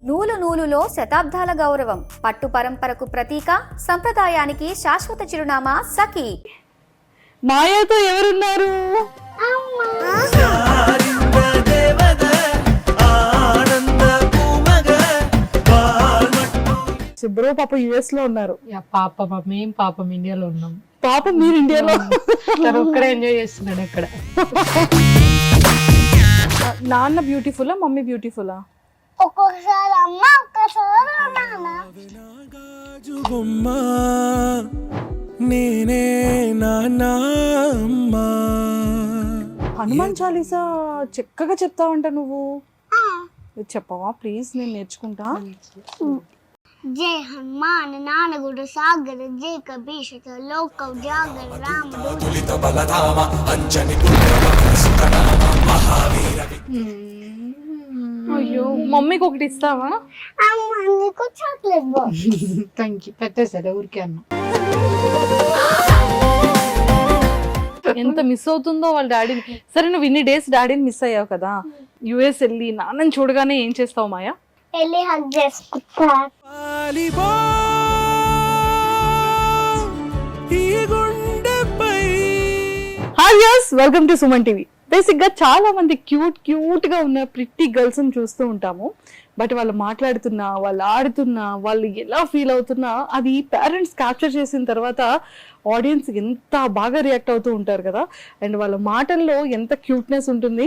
నూలు నూలులో శతాబ్దాల గౌరవం, పట్టు పరంపరకు ప్రతీక, సంప్రదాయానికి శాశ్వత చిరునామా సఖీ. మాయాతో ఎవరున్నారు? బ్రో పాప యుఎస్ లో ఉన్నారు. పాపం మేము పాపం ఇండియాలో ఉన్నాం. పాపం మీరు ఇండియాలో ఒక్కడే ఎంజాయ్ చేస్తున్నాడు అక్కడ. నాన్న బ్యూటిఫుల్లా మమ్మీ బ్యూటిఫుల్లా? ఒక్కొక్కసారి అమ్మ ఒక్కసారి నాన్న. నేనే నాన్నా అమ్మా. హనుమాన్ చాలీసా చక్కగా చెప్తావంట నువ్వు. చెప్పవా ప్లీజ్, నేను నేర్చుకుంటా. జై హనుమాన్ నానగుడు సాగర జై కబీష లోక జాగర రాముడు. అయ్యో మమ్మీకి ఒకటి ఇస్తావా? అమ్మ నీకు చాక్లెట్ బాక్స్. Thank you. పెట్టేసాడు ఊరికే అన్న. ఎంత మిస్ అవుతుందో వాళ్ళ డాడీని. సరే నువ్వు ఇన్ని డేస్ డాడీని మిస్ అయ్యావు కదా, యుఎస్ వెళ్ళి నాన్నని చూడగానే ఏం చేస్తావు మాయా? వెళ్ళి హగ్ చేసుకుంటా. Hi yes, welcome to Suman TV. Basic గా చాలా మంది క్యూట్ గా ఉన్న ప్రిట్టి గర్ల్స్ ని చూస్తూ ఉంటాము. బట్ వాళ్ళు మాట్లాడుతున్నా, వాళ్ళు ఆడుతున్నా, వాళ్ళు ఎలా ఫీల్ అవుతున్నా అది పేరెంట్స్ క్యాప్చర్ చేసిన తర్వాత ఆడియన్స్ ఎంత బాగా రియాక్ట్ అవుతూ ఉంటారు కదా. అండ్ వాళ్ళ మాటల్లో ఎంత క్యూట్నెస్ ఉంటుంది.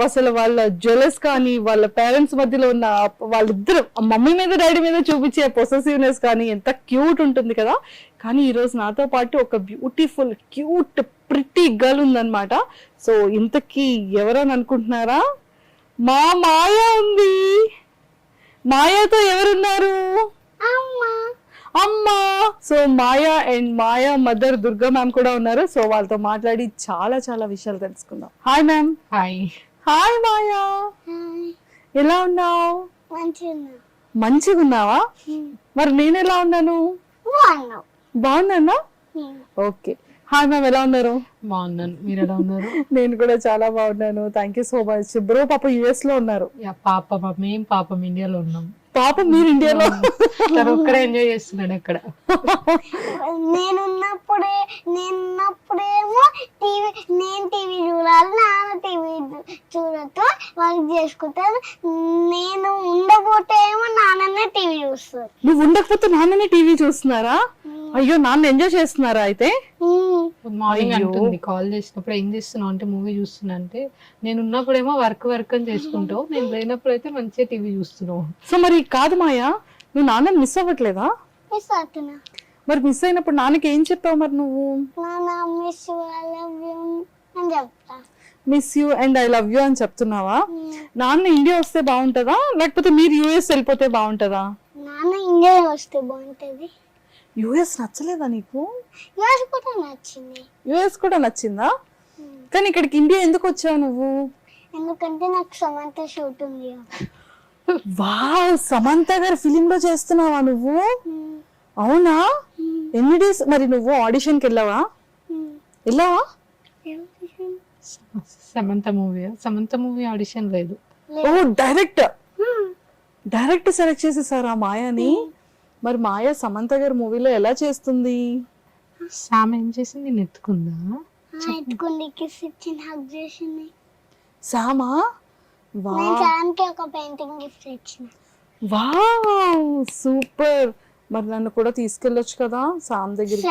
అసలు వాళ్ళ జెలస్ కానీ, వాళ్ళ పేరెంట్స్ మధ్యలో ఉన్న వాళ్ళిద్దరు మమ్మీ మీద డాడీ మీద చూపించే పొసెసివ్నెస్ కానీ ఎంత క్యూట్ ఉంటుంది కదా. కానీ ఈరోజు నాతో పాటు ఒక బ్యూటిఫుల్ క్యూట్ ప్రిట్టి గర్ల్ ఉందన్నమాట. సో ఇంతకీ ఎవరని అనుకుంటున్నారా? మా మాయా ఉంది. మాయాతో ఎవరున్నారు? అమ్మా. So Maya and Maya mother Durga ma'am కూడా ఉన్నారు. సో వాళ్ళతో మాట్లాడి చాలా విషయాలు తెలుసుకుందాం. Hi ma'am. హాయ్. హాయ్ మాయా, ఎలా ఉన్నావు? మంచిగా ఉన్నావా? మరి నేను ఎలా ఉన్నాను? బాగున్నానా? ఓకే. హాయ్ మ్యామ్, ఎలా ఉన్నారు? బాగున్నాను. మీరు ఎలా ఉన్నారు? నేను కూడా చాలా బాగున్నాను. Thank you so much. Bro పాప యుఎస్ లో ఉన్నారు. పాపం మేము పాపం ఇండియాలో ఉన్నాం. పాపం మీరు ఇండియాలో. ఒక్కడే ఎంజాయ్ చేస్తున్నాడు అక్కడ. నేనున్నప్పుడేమో నేను టీవీ చూడాలి, నాన్న టీవీ చూడటం వర్క్ చేసుకుంటారు. నేను ఉండకపోతే ఏమో నాన్ననే టీవీ చూస్తారు. నువ్వు ఉండకపోతే నాన్ననే టీవీ చూస్తున్నారా? అయ్యో, నాన్న ఎంజాయ్ చేస్తున్నారా అయితే? మార్నింగ్ అంటుంది కాల్ చేసినప్పుడు ఏం చేస్తున్నావు అంటే మూవీ చూస్తున్నా అంటే, నేను ఉన్నప్పుడేమో వర్క్ అని చేసుకుంటావు, నేను లేనప్పుడు అయితే మంచిగా టీవీ చూస్తున్నావు. సో మరి కాదు మాయా, నువ్వు నాన్నని మిస్ అవ్వట్లేదా? మిస్ అవుతున్నా. మరి మిస్ అయినప్పుడు నాన్నకి ఏం చెప్పావు మరి నువ్వు? నాన్న miss you, I love you అని చెప్తా. Miss you and I love you అని చెప్తున్నావా? నాన్న ఇండియా వస్తే బాగుంటుందా, లేకపోతే మీరు యుఎస్ వెళ్ళిపోతే బాగుంటుందా? నాన్న ఇండియా వస్తే బాగుంటది. యుఎస్ నచ్చలేదా నీకు? యుఎస్ కూడా నచ్చింది. యుఎస్ కూడా నచ్చిందా? కానీ ఇక్కడికి ఇండియా ఎందుకు వచ్చావు నువ్వు? ఎందుకంటే నాకు సమంత షూట్ ఉంది. వావ్, సమంత గారి ఫిలిం లో చేస్తున్నావా నువ్వు? అవునా? ఎన్ని డేస్ మరి నువ్వు ఆడిషన్ కి వెళ్ళావా? వెళ్ళావా? సమంత మూవీ ఆడిషన్ లేదు. ఓ, డైరెక్ట్ సెలెక్ట్ చేసేసారా మాయాని? మరి మాయ సమంత గారి మూవీలో ఎలా చేస్తుంది? సామ్ ఏం చేసింది? నెత్తుకుందా? ఎత్తుకుంది, కిస్ ఇచ్చింది, హగ్ చేసింది. సామా? నేను సామ్కి ఒక పెయింటింగ్ గిఫ్ట్ ఇచ్చిన. Wow, super. మరి నన్ను కూడా తీసుకెళ్ళొచ్చు కదా సామ్ దగ్గరికి?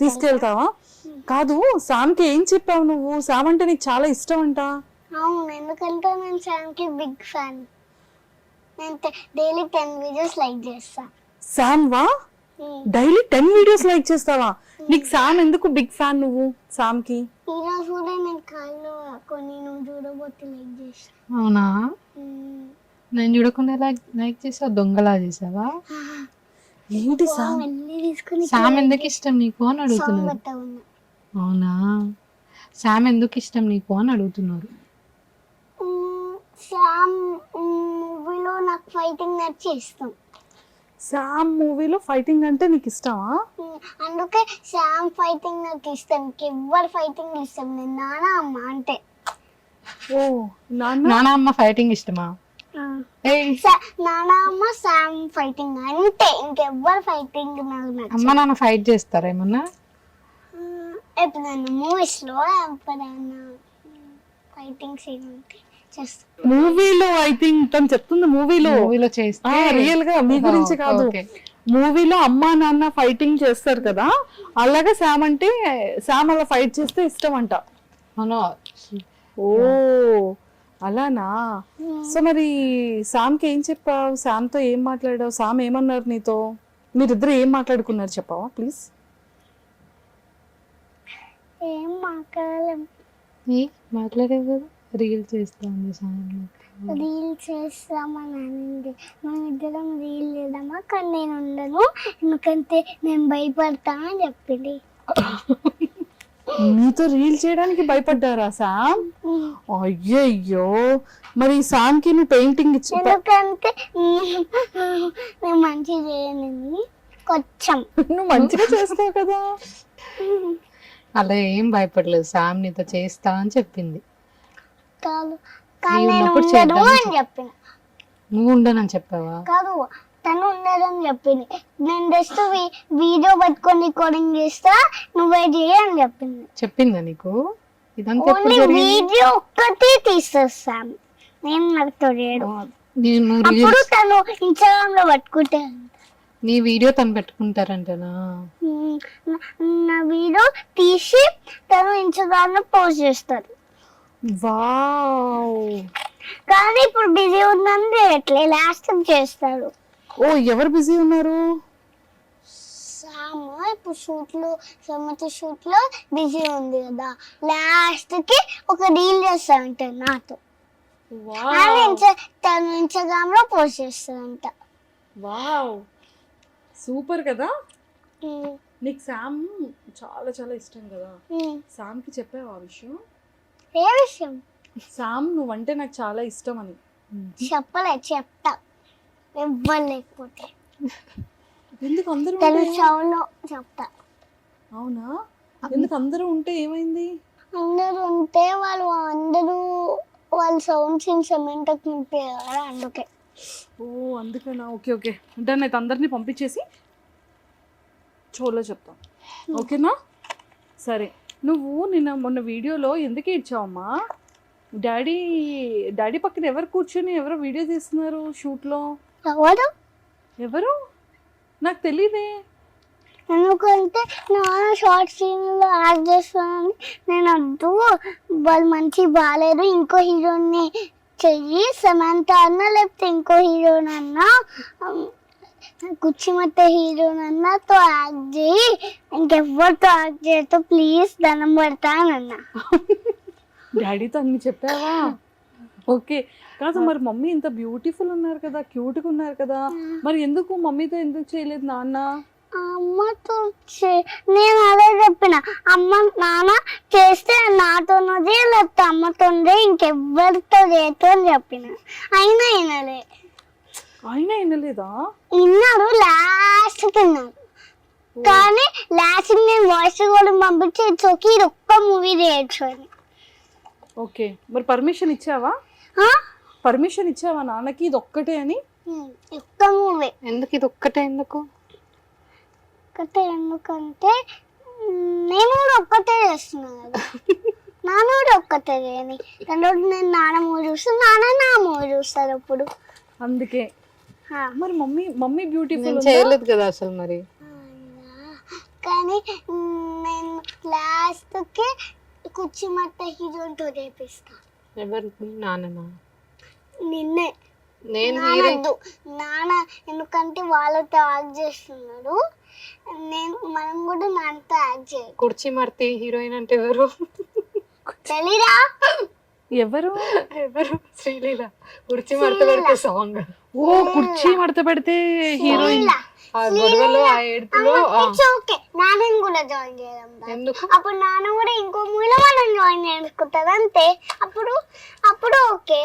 తీసుకెళ్తావా? కాదు, సామ్కి ఏం చెప్పావు నువ్వు? సామ్ అంటే నీకు చాలా ఇష్టం అంట. అవును, ఎందుకంటే నేను సామ్కి బిగ్ ఫ్యాన్. నేను డైలీ 10 వీడియోస్ లైక్ చేస్తా. సామ్ వా? డైలీ 10 వీడియోస్ లైక్ చేస్తావా? నీకు సామ్ ఎందుకు బిగ్ ఫ్యాన్ నువ్వు సామ్ కి? ఈ రోజు కూడా నేను కాళ్ళు కొన్ని నువ్వు చూడబోతే లైక్ చేసా. అవునా? నేను చూడకుండా లైక్ చేసావా? దొంగలా చేసావా? ఏంటి సామ్? సామ్ ఎందుకు ఇష్టం నీకు అని అడుగుతున్నారు. అవునా? సామ్ ఎందుకు ఇష్టం నీకు అని అడుగుతున్నారు. సామ్ మూవీలో నాకు ఫైటింగ్ నచ్చి ఇష్టం. సామ్ మూవీలో ఫైటింగ్ అంటే నీకు ఇష్టమా? అందుకే సామ్ ఫైటింగ్ నాకు ఇష్టం. ఎవరి ఫైటింగ్ ఇష్టం. నేను నాన్న అమ్మ అంటే. ఓ, నాన్న అమ్మ ఫైటింగ్ ఇష్టమా? నానమ్మ శామ్ ఫైటింగ్ అంటే ఇంకెవ్వరు ఫైటింగ్ నాకు నచ్చదు. అమ్మ నాన్న ఫైట్ చేస్తారా ఏమన్నా? ఎప్పుడైనా మూవీస్ లో ఎప్పుడైనా ఫైటింగ్ సీన్ ఉంటే చేస్తాను. మూవీలో ఐ థింక్ తను చెప్తుంది మూవీలో చేస్తే రియల్ గా మీ గురించి కాదు. ఓకే. మూవీలో అమ్మా నాన్న ఫైటింగ్ చేస్తారు కదా, అలాగే శామ్ అంటే శామ్ అలా ఫైట్ చేస్తే ఇష్టం అంట. అవును. ఓ అలానా. సో మరి శామ్కి ఏం చెప్పావు? శామ్తో ఏం మాట్లాడావు? శామ్ ఏమన్నారు నీతో? మీరిద్దరు ఏం మాట్లాడుకున్నారు చెప్పావా ప్లీజ్? ఏం మాట్లాడలేం. మాట్లాడేది కదా, రీల్ చేస్తాను రీల్ చేస్తామని అనింది. మనం ఇద్దరం రీల్ చేద్దామా, కానీ నేను ఉండను ఎందుకంటే నేను భయపడతా అని చెప్పింది. నీతో రీల్ చేయడానికి భయపడ్డారా శామ్? అయ్యయ్యో. మరి శామ్ కి నువ్వు పెయింటింగ్ ఇచ్చి ఎందుకంటే నేను మంచిగా చేయను కొంచెం. నువ్వు మంచిగా చేస్తావు కదా. అలా ఏం భయపడలేదు. శామ్ నీతో చేస్తా అని చెప్పింది. కాదు కానీ నేను ఉన్నప్పుడు ఉండను చేద్దామని అని చెప్పిన. నువ్వు ఉండనని చెప్పావా? కాదు తను ఉండదని చెప్పింది. నేను జస్ట్ వీడియో పట్టుకొని రికార్డింగ్ చేస్తా, నువ్వే చేయి అని చెప్పిందా నీకు? ఇదంతా ఎప్పుడు ఓన్లీ జరిగింది? వీడియో ఒక్కటి తీసేస్తాం, నేను నాతో చేయడు. నేను అప్పుడు తను ఇన్స్టాగ్రామ్ లో పట్టుకుంటే నీ వీడియో తను పెట్టుకుంటారంటనా? నా వీడియో తీసి తను ఇన్స్టాగ్రామ్ లో పోస్ట్ చేస్తారు. వావ్. కానీ ఇప్పుడు బిజీ ఉందని చేయట్లే, లాస్ట్ చేస్తాడు. ఓ ఎవరు బిజీ ఉన్నారు? సాము ఇప్పుడు షూట్ లో సమ్మతి షూట్ లో బిజీ ఉంది కదా, లాస్ట్ కి ఒక రీల్ చేస్తాడంట నాతో. తను ఇన్స్టాగ్రామ్ లో పోస్ట్ చేస్తాడంట. వావ్ సూపర్ కదా. నీకు శామ్ చాలా చాలా ఇష్టం కదా, శామ్ కి చెప్పావు ఆ విషయం? ఏ విషయం? శామ్ నువ్వంటే నాకు చాలా ఇష్టం అని. చెప్పలే, చెప్తా ఎవ్వరు లేకపోతే. ఎందుకు అందరూ తన షోలో చెప్తా. అవునా? ఎందుకు అందరూ ఉంటే ఏమైంది? అందరూ ఉంటే అందరూ వాళ్ళ సౌండ్స్ ఇన్స్ట్రుమెంట్ నింపారు అందుకే. ఓ అందుకనా. ఓకే ఓకే అంటే అయితే అందరినీ పంపించేసి షోలో చెప్తాం, ఓకేనా? సరే. నువ్వు నిన్న మొన్న వీడియోలో ఎందుకు ఇచ్చావమ్మా? డాడీ పక్కన ఎవరు కూర్చొని ఎవరో వీడియో తీస్తున్నారు షూట్లో? ఎవరు? నాకు తెలీదే. ఎందుకంటే నాన్న షార్ట్ సీన్లో యాక్ట్ చేస్తానని నేను వద్దు, వాళ్ళు మంచి బాగాలేరు, ఇంకో హీరోని చెయ్యి, సమంత అన్న లేకపోతే ఇంకో హీరోనన్నా, కుచ్చిమట్ట హీరోనన్నాతో యాక్ట్ చేయి, ఇంకెవ్వరితో యాక్ట్ చేయతో ప్లీజ్ దండం పెడతానన్నా. డాడీతో అన్ని చెప్పావా? ఓకే. కాదు మరి మమ్మీ ఇంత బ్యూటిఫుల్ ఉన్నారు కదా, క్యూట్గా ఉన్నారు కదా, మరి ఎందుకు మమ్మీతో ఎందుకు చేయలేదు నాన్న? అమ్మతో నేను అదే చెప్పిన, అమ్మ నాన్న చేస్తే నాతోనదే లేకపోతే అమ్మతోందే, ఇంకెవ్వరితో చేయతో అని చెప్పిన. అయినా వినలే. అయినా వినలేదా? విన్నాడు, లాస్ట్ విన్నాడు. కానీ లాస్ట్ నేను వాయిస్ కూడా పంపించి ఇట్స్ ఇది ఒక్క మూవీ చేయొచ్చు అని. ఓకే మరి పర్మిషన్ ఇచ్చావా? పర్మిషన్ ఇచ్చావా నాన్నకి ఇది ఒక్కటే అని? ఒక్క మూవీ. ఎందుకు ఇది ఒక్కటే? ఎందుకు ఒక్కటే? ఎందుకంటే నేను కూడా ఒక్కటే చేస్తున్నా కదా, నాన్న కూడా ఒక్కటే చేయని. రెండోది నేను నాన్న మూవీ చూస్తాను, నాన్న నా మూవీ చూస్తారు అప్పుడు, అందుకే. మరి మమ్మీ బ్యూటిఫుల్ చేయలేదు కదా అసలు మరి. కానీ నేను లాస్ట్ కి కుచ్చిమట్ట హీరోతో చేపిస్తా. ఎవరు? నాన్న? నిన్నే. నేను నాన్న ఎందుకంటే వాళ్ళతో యాక్ట్ చేస్తున్నాడు, మనం కూడా నాన్నతో యాక్ట్ చేయాలి. కుర్చీ మర్తి హీరోయిన్ అంటే ఎవరు తెలీదా? ఎవరు? శ్రీలీల. కుర్చీ మడత పెడితే సాంగ్. ఓ కుర్చీ మడత పెడితే హీరోయిన్. ఆ గొడవలో ఆ ఏడుపులో నాన్నని కూడా జాయిన్ చేయడం. ఎందుకు? అప్పుడు నాన్న కూడా ఇంకో మూవీలో మనం జాయిన్ చేసుకుంటారు అంతే. అప్పుడు ఓకే.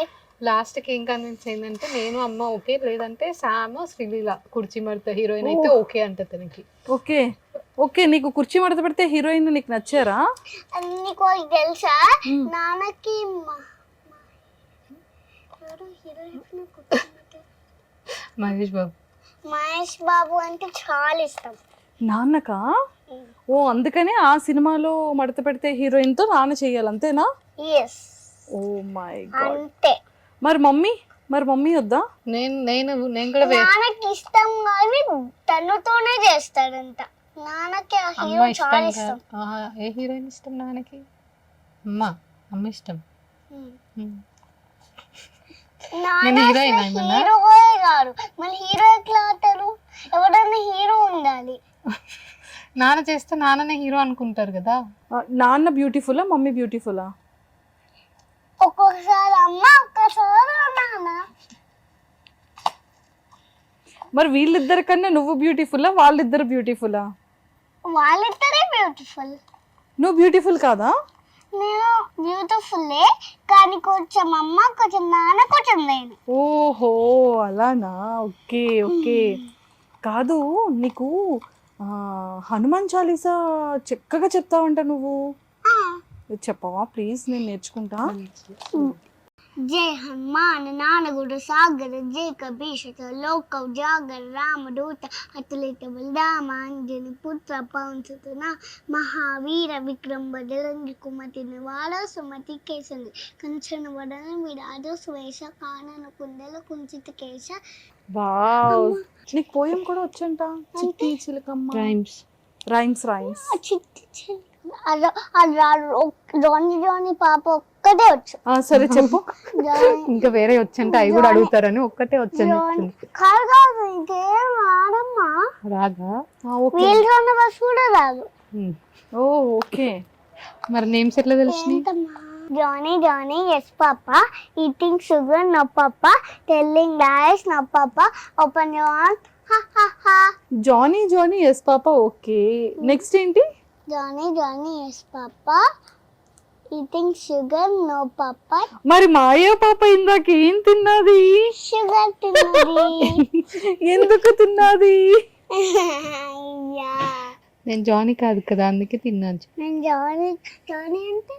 లాస్ట్ కి ఏం కన్విన్స్ అయిందంటే నేను అమ్మ ఓకే, లేదంటే శామ్ శ్రీలీల కుర్చీ మడత హీరోయిన్ అయితే ఓకే అంట తనకి. Okay okay. నీకు కుర్చీ మడత పెడితే హీరోయిన్ నీకు నచ్చారా? నీకు తెలుసా నాన్నకి ఎవరు హీరో మహేష్ బాబు. మహేష్ బాబు అంటే చాలా ఇష్టం. నాన్నకా? ఓ అందుకనే ఆ సినిమాలో మడత పెడితే హీరోయిన్ తో నాన్న చెయ్యాలి అంతేనా? Yes oh my god. అంతే. మరి మమ్మీ వద్దా? నేను కూడా నాన్నకి ఇష్టం కానీ తనతోనే చేస్తాడంట. నాన్నకి ఆ అమ్మ హీరో ఇష్టం చాలా కాదు. ఇష్టం. ఆహా, ఏ హీరోయిన్ ఇష్టం నాన్నకి? అమ్మ ఇష్టం. నాన్న హీరోయిన్ ఏమన్నా? హీరోయే కాదు, మన హీరో ఎట్లా అవుతారు? ఎవడన్నా హీరో ఉండాలి. నాన్న చేస్తే నాన్ననే హీరో అనుకుంటారు కదా. నాన్న బ్యూటిఫుల్లా మమ్మీ బ్యూటిఫుల్లా? ఒక్కొక్కసారి అమ్మ, ఒక్కసారి నాన్న. మరి వీళ్ళిద్దరి కన్నా నువ్వు బ్యూటిఫుల్లా వాళ్ళిద్దరు బ్యూటిఫుల్లా? వాళ్ళిద్దరే బ్యూటిఫుల్. నువ్వు బ్యూటిఫుల్ కాదా? నేను బ్యూటిఫుల్లే కానీ కొంచెం అమ్మ, కొంచెం నాన్న, కొంచెం నేను. ఓహో అలానా, ఓకే ఓకే. కాదు నీకు హనుమాన్ చాలీసా చక్కగా చెప్తావంట నువ్వు, చెప్పవా ప్లీజ్? నేను నేర్చుకుంటా. జై హనుమాన్ నానగుడు సాగర జై కబీషత లోక జాగర రామదూత అతులిత బలరామ అంజని పుత్ర పవన్సుతన మహావీర విక్రమ బదరంగి కుమతి నివాళ సుమతి కేసంది కంచన వడన విరాజ స్వేష కానన కుండల కుంచిత కేశ. వావ్, నీకు పోయం కూడా వచ్చంట. చిట్టి చిలకమ్మ రైమ్స్. జానీ పాప ఒక్కటే వచ్చు. సరే చెప్పు. ఇంకా వేరే వచ్చంటే అవి కూడా అడుగుతారని ఒక్కటే వచ్చాను. కాదు ఇంకేం రాదమ్మా. రాగా? వీల్ రన్న బస్ కూడా రాదు. ఓ ఓకే. మరి నేమ్స్ ఎట్లా తెలిసినాయి? Johnny, yes papa. Eating sugar, no papa. Telling lies, no papa. Open your mouth, ha ha ha. Johnny yes పాప, ఓకే. నెక్స్ట్ ఏంటి? Johnny, yes papa. Eating sugar, no papa. మరి మాయా పాప ఇందాక ఏం తిన్నది? Sugar తిన్నది. ఎందుకు తిన్నది? నేను జానీ కాదు కదా అందుకే తిన్నాను. నేను జానీ అంటే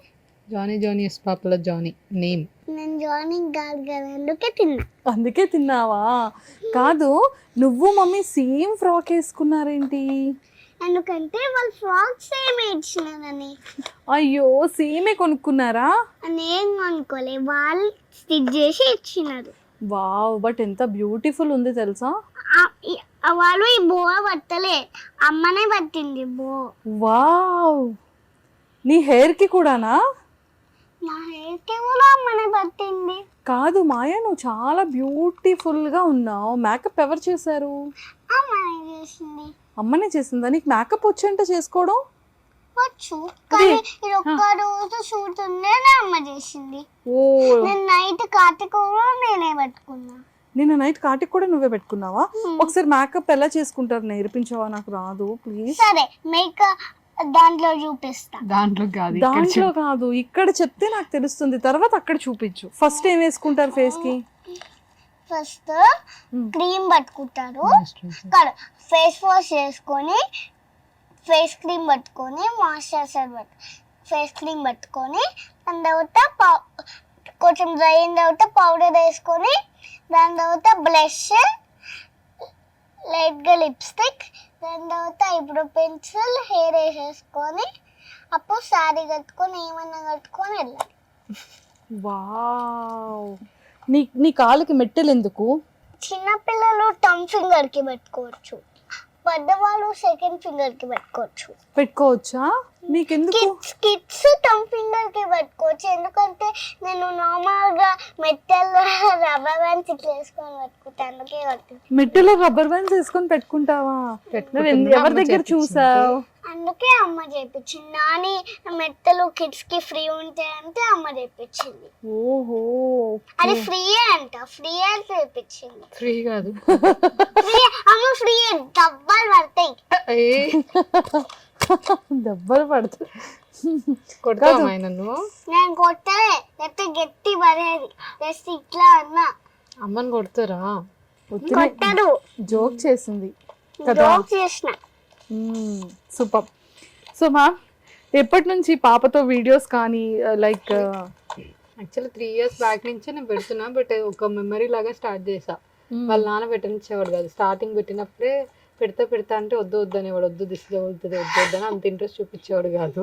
జానీ ఎస్ పాపలో జానీ నేమ్. నేను జానీ కాదు కదా అందుకే తిన్నా. అందుకే తిన్నావా? కాదు, నువ్వు మమ్మీ సేమ్ ఫ్రాక్ వేసుకున్నారేంటి? ఎందుకంటే వాళ్ళు ఫ్రాక్ సేమ్ ఇచ్చినారని. అయ్యో, సేమే కొనుక్కున్నారా? నేను అనుకోలే, వాళ్ళు స్టిచ్ చేసి ఇచ్చినారు. వావ్, బట్ ఎంత బ్యూటిఫుల్ ఉంది తెలుసా? వాళ్ళు ఈ బో పట్టలే, అమ్మనే పట్టింది బో. వావ్, నీ హెయిర్ కి కూడానా? నా హెయిర్ కి కూడా అమ్మనే పట్టింది. కాదు మాయా, నువ్వు చాలా బ్యూటిఫుల్ గా ఉన్నావు. మేకప్ ఎవరు చేశారు? అమ్మనే చేసింది. అమ్మనే చేసిందా? నీకు మేకప్ వచ్చంట చేసుకోవడం? వచ్చు, కానీ ఇది ఒక్క రోజు షూట్ ఉండే అమ్మ చేసింది. ఓ, నేను నైట్ కార్తీక కూడా నేనే పెట్టుకున్నా. నిన్న నైట్ కాటికి కూడా నువ్వే పెట్టుకున్నావా? ఒకసారి మేకప్ ఎలా చేసుకుంటారు నేర్పించావా? నాకు రాదు ప్లీజ్. సరే, మేకప్ దాంట్లో చూపిస్తా. దాంట్లో కాదు, ఇక్కడ చెప్తే నాకు తెలుస్తుంది. తర్వాత అక్కడ చూపించు. ఫస్ట్ ఏం వేసుకుంటారు ఫేస్ కి? ఫస్ట్ క్రీమ్ పట్టుకుంటారు, ఫేస్ వాష్ చేసుకొని ఫేస్ క్రీమ్ పట్టుకొని మాయిశ్చరైజర్ ఫేస్ క్రీమ్ పట్టుకొని దాని తర్వాత కొంచెం డ్రై అయిన తర్వాత పౌడర్ వేసుకొని దాని తర్వాత బ్లష్, లైట్గా లిప్స్టిక్, దాని తర్వాత ఐబ్రో పెన్సిల్, హెయిర్ వేసేసుకొని అప్పుడు శారీ కట్టుకొని ఏమన్నా కట్టుకొని వెళ్ళాలి. వావ్, నీ కాళ్ళకి మెట్టెలు ఎందుకు? చిన్నపిల్లలు టమ్ ఫింగర్ కి పెట్టుకోవచ్చు, పెద్దవాళ్ళు సెకండ్ ఫింగర్ కి పెట్టుకోవచ్చా? నీకెందుకు? కిడ్స్ టమ్ ఫింగర్ కి పెట్టుకోవచ్చు, ఎందుకంటే నేను నార్మల్ గా మెట్టెల్లో రబ్బర్ బ్యాండ్స్ ఇట్లా వేసుకొని పెట్టుకుంటాను, అందుకే కట్టు. మెట్టెలో రబ్బర్ బ్యాండ్స్ వేసుకొని పెట్టుకుంటావా? ఎవరి దగ్గర చూసావు? అందుకే అమ్మ చేపించింది. నాని మెట్టలు కిడ్స్ కి ఫ్రీ ఉంటాయంటే అమ్మ చేపించింది. ఓహో, అది ఫ్రీ అంట, ఫ్రీ అని చేపించింది. ఫ్రీ కాదు, అమ్మ ఫ్రీ డబ్బాలు పడతాయి. దెబ్బలు పడతాయి. కొడతావా నన్ను? నేను కొట్టలే, లేకపోతే గట్టి పడేది. జస్ట్ ఇట్లా అన్నా. అమ్మని కొడతారా? కొట్టడు, జోక్ చేసింది కదా. జోక్ చేసిన. సూపర్. సో మ్యామ్, ఎప్పటి నుంచి పాపతో వీడియోస్ కానీ లైక్ యాక్చువల్లీ 3 years బ్యాక్ నుంచే నేను పెడుతున్నా, బట్ ఒక మెమరీ లాగా స్టార్ట్ చేసా. వాళ్ళ నాన్న పెట్టనిచ్చేవాడు కాదు, స్టార్టింగ్ పెట్టినప్పుడే పెడతా అంటే వద్దు అనేవాడు, వద్దు దిష్టి తగులుతుంది వద్దు అని అంత ఇంట్రెస్ట్ చూపించేవాడు కాదు.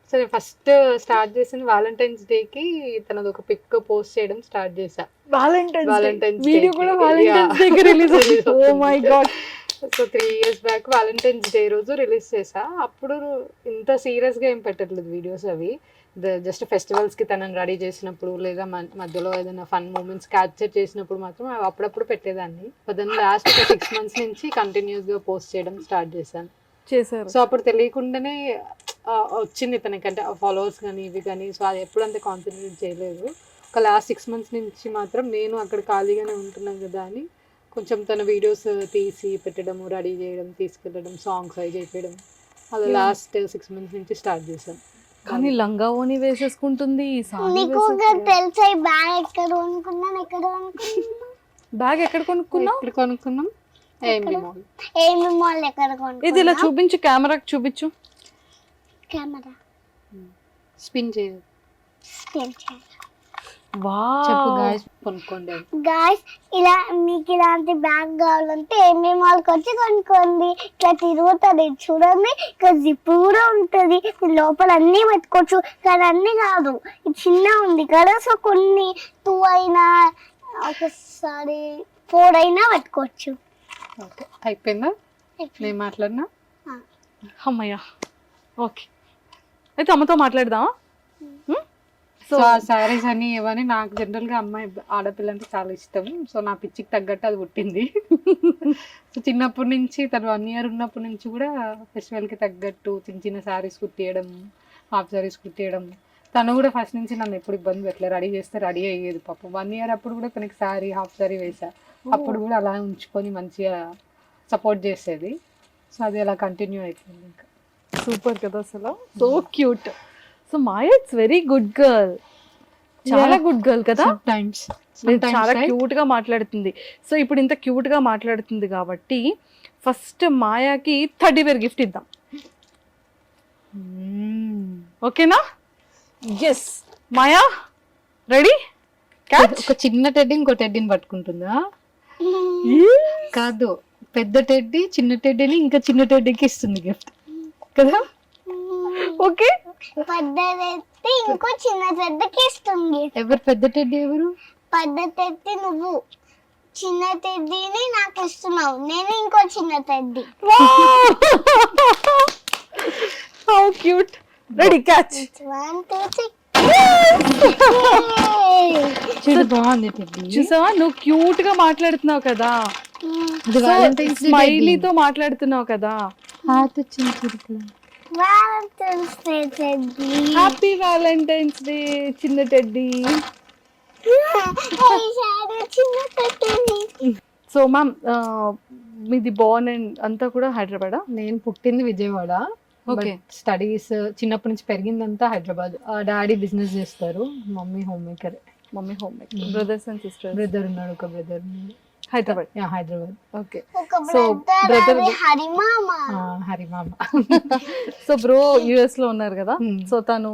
సో నేను ఫస్ట్ స్టార్ట్ చేసిన వ్యాలంటైన్స్ డేకి తనది ఒక పిక్ పోస్ట్ చేయడం స్టార్ట్ చేసా. Valentine's వీడియో Day కూడా కి. Valentine's day release oh my god. So 3 years back valentine's day రోజు రిలీజ్ చేసా. అప్పుడు ఇంత సీరియస్గా ఏం పెట్టట్లేదు వీడియోస్, అవి జస్ట్ ఫెస్టివల్స్కి తనని రెడీ చేసినప్పుడు లేదా మధ్యలో ఏదైనా ఫన్ మూమెంట్స్ క్యాప్చర్ చేసినప్పుడు మాత్రం అవి అప్పుడప్పుడు పెట్టేదాన్ని. దాన్ని లాస్ట్ ఒక 6 months నుంచి కంటిన్యూస్గా పోస్ట్ చేయడం స్టార్ట్ చేశాను. చేశారు. సో అప్పుడు తెలియకుండానే వచ్చింది తనకంటే ఫాలోవర్స్ కానీ ఇవి కానీ. సో అది ఎప్పుడు అంత కాన్సన్ట్రేట్ చేయలేదు. ఒక లాస్ట్ 6 months నుంచి మాత్రం నేను అక్కడ ఖాళీగానే ఉంటున్నాను కదా అని కొంచెం తన వీడియోస్ తీసి పెట్టడం, రెడీ చేయడం, తీసుకెళ్ళడం, సాంగ్స్ అవి చేయడం, అది లాస్ట్ 6 months నుంచి స్టార్ట్ చేశాను. కానీ లంగా ఓని వేసేసుకుంటుంది, సారీ నీకు తెలుసా ఈ బ్యాగ్ ఎక్కడ కొనుక్కున్నాను? బ్యాగ్ ఎక్కడ కొనుక్కున్నావు? ఎక్కడ కొనుక్కున్నాం? ఏమి మాల్. ఏమి మాల్ ఎక్కడ ఇది కొనుక్కున్నా? ఇలా చూపించు, కెమెరాకి చూపించు. కెమెరా స్పిన్ చేయదు. చెప్పు వావ్. గాయస్ కొనుక్కోండి. గాయస్ ఇలా మీకు ఇలాంటి బ్యాగ్ కావాలంటే ఏమి మాల్కి వచ్చి కొనుక్కోండి. ఇట్లా తిరుగుతుంది చూడండి, ఇక్కడ జిప్ కూడా ఉంటుంది, లోపల అన్నీ పెట్టుకోవచ్చు. కానీ అన్నీ కాదు, ఇది చిన్న ఉంది కదా, సో కొన్ని 2 అయినా ఒకసారి 4 అయినా పెట్టుకోవచ్చు. ఓకే అయిపోయిందా? నేను మాట్లాడినా? అమ్మయ్యా, ఓకే. అయితే అమ్మతో మాట్లాడదామా? సో ఆ శారీస్ అన్ని ఇవన్నీ నాకు జనరల్గా అమ్మాయి ఆడపిల్ల అంటే చాలా ఇష్టం. సో నా పిచ్చికి తగ్గట్టు అది పుట్టింది. సో చిన్నప్పటి నుంచి తను 1 year ఉన్నప్పటి నుంచి కూడా ఫెస్టివల్కి తగ్గట్టు చిన్న చిన్న శారీస్ కుట్టియడం, హాఫ్ శారీస్ కుట్టియడం. తను కూడా ఫస్ట్ నుంచి నన్ను ఎప్పుడు ఇబ్బంది పెట్టలేదు, రెడీ చేస్తే రెడీ అయ్యేది. పాపం 1 year అప్పుడు కూడా తనకి శారీ హాఫ్ శారీ వేసా. అప్పుడు కూడా అలా ఉంచుకొని మంచిగా సపోర్ట్ చేసేది. సో అది అలా కంటిన్యూ అయిపోయింది. ఇంకా సూపర్ కదా అసలు, so cute. So Maya it's very good girl, చాలా గుడ్ గర్ల్ కదా. టైమ్స్ చాలా క్యూట్ గా మాట్లాడుతుంది. సో ఇప్పుడు ఇంత క్యూట్ గా మాట్లాడుతుంది కాబట్టి ఫస్ట్ మాయాకి 30 వేర్ గిఫ్ట్ ఇద్దాం, ఓకేనా? ఎస్ మాయా, రెడీ? ఒక చిన్న టెడ్డీ ఇంకో టెడ్డీని పట్టుకుంటుందా? కాదు, పెద్ద టెడ్డీ చిన్న టెడ్డీని ఇంకా చిన్న టెడ్డీకి ఇస్తుంది గిఫ్ట్ కదా. ఓకే, పెద్దదైతే ఇంకో చిన్న పెద్దకి ఇస్తుంది. ఎవరు పెద్ద టెడ్డీ? ఎవరు? పెద్దదైతే నువ్వు, చిన్న టెడ్డీని నాకు ఇస్తున్నావు, నేను ఇంకో చిన్న teddy. How cute. Ready, catch. 1 2 3. చూడు బాగుంది టెడ్డీ. చూసావా, నువ్వు క్యూట్ గా మాట్లాడుతున్నావు కదా, ఇది Valentine's Day స్మైలీతో మాట్లాడుతున్నావు కదా. హార్ట్ వచ్చింది చూడు. Valentine's Day teddy. Happy Valentine's day చిన్న టెడ్డీ. చిన్న టెడ్డీ. సో మ్యామ్, మీది బోర్న్ అండ్ అంతా కూడా హైదరాబాదా? నేను పుట్టింది విజయవాడ. ఓకే. స్టడీస్ చిన్నప్పటి నుంచి పెరిగిందంతా హైదరాబాద్. డాడీ బిజినెస్ చేస్తారు, mummy home maker. Mummy home maker. Brothers and sisters? Brother ఉన్నాడు, ఒక బ్రదర్ హైదరాబాద్. హైదరాబాద్. ఓకే. ఒక సో బ్రదర్ హరిమామ. హరిమామ. సో బ్రో యుఎస్ లో ఉన్నారు కదా, Hmm. సో తను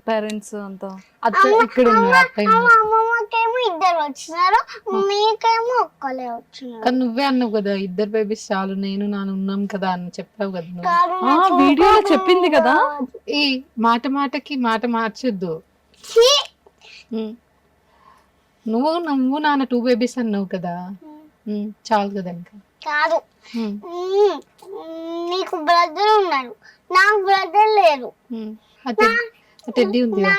పేరెంట్స్ అంతా అత్త ఇక్కడ ఉన్నారు, అత్తయ్య ఉన్నారు. అమ్మమ్మకేమో 2 వచ్చినారు, మీకేమో ఒక్కలే వచ్చినారు. కానీ నువ్వే అన్నావు కదా 2 బేబీస్ చాలు, నేను నాన్న ఉన్నాం కదా అని చెప్పావు కదా నువ్వు. కాదు, ఆ వీడియోలో చెప్పింది కదా. ఈ మాట మాటకి మాట మార్చొద్దు. ఛీ! నువ్వు నాన్న 2 బేబీస్ అన్నావు కదా, చాలు కదా ఇంకా. కాదు, నీకు బ్రదర్ ఉన్నాడు, నాకు బ్రదర్ లేరు. టెడ్డీ ఉంది కదా.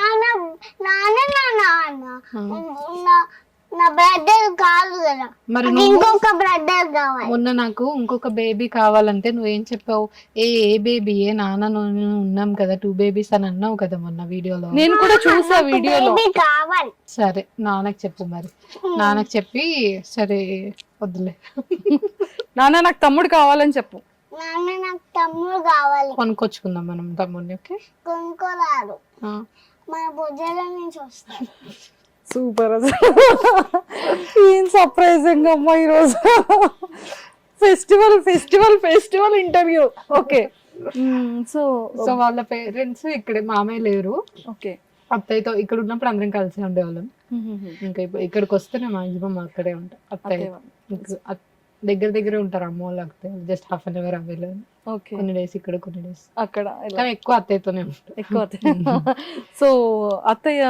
నా బ్రదర్ కాదు కదా, మరి నాకు నువ్వు ఇంకొక బ్రదర్ కావాలి. మొన్న నాకు ఇంకొక బేబీ కావాలంటే నువ్వేం చెప్పావు? ఏ బేబీ నాన్న నేను ఉన్నాం కదా 2 బేబీస్ అని అన్నావు కదా మొన్న వీడియోలో. నేను కూడా చూసా వీడియోలో. బేబీ కావాలి. సరే నాన్నకి చెప్పు మరి. నాన్నకి చెప్పి సరే వద్దులే, నాన్న నాకు తమ్ముడు కావాలని చెప్పు. నాన్న నాకు తమ్ముడు కావాలి. కొనుక్కొచ్చుకుందాం మనం తమ్ముడిని. ఓకే, కొనుక్కోరాదు, మన భుజాల నుంచి వస్తాడు. సూపర్ అసలు. ఏం సర్ప్రైజింగ్ అమ్మా ఈరోజు. Festival interview. Okay. So so వాళ్ళ పేరెంట్స్ ఇక్కడ మామయ్య లేరు. ఓకే. అత్తయ్యతో ఇక్కడ ఉన్నప్పుడు అందరం కలిసి ఉండేవాళ్ళం. ఇంకా ఇక్కడికి వస్తేనే మాక్సిమం అక్కడే ఉంటా. అత్తయ్య దగ్గర దగ్గరే ఉంటారు అమ్మ వాళ్ళు, అత్తయ్య జస్ట్ హాఫ్ అన్ అవర్ అవ్వలేదు. ఓకే, కొన్ని డేస్ ఇక్కడ, కొన్ని డేస్ అక్కడ కానీ ఎక్కువ అత్తయ్యతోనే ఉంటారు. ఎక్కువ సో అత్తయ్య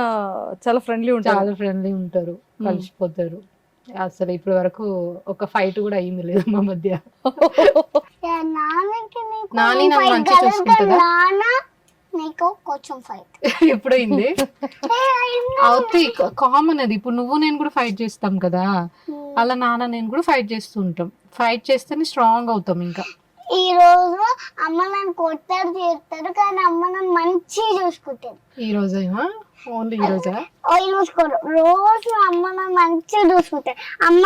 చాలా ఫ్రెండ్లీ ఉంటారు. చాలా ఫ్రెండ్లీ ఉంటారు, కలిసిపోతారు. అసలు ఇప్పటి వరకు ఒక ఫైట్ కూడా అయింది లేదు మా మధ్య. నాని నన్ను మంచిగా చూసుకుంటుందా? నీకు కొంచెం ఫైట్ ఎప్పుడు అయింది? అవుతాయి, కామన్ అది. ఇప్పుడు నువ్వు నేను కూడా ఫైట్ చేస్తాం కదా, అలా నాన్న నేను కూడా ఫైట్ చేస్తూ ఉంటాం. ఫైట్ చేస్తేనే స్ట్రాంగ్ అవుతాం. ఇంకా ఈ రోజు అమ్మ నన్ను కొట్టారు చేస్తారు, కానీ అమ్మ నన్ను మంచిగా చూసుకుంటారు. ఈ రోజేమా? ఓన్లీ ఈ రోజా? చూసుకోరు, రోజు అమ్మ నన్ను మంచిగా చూసుకుంటారు. అమ్మ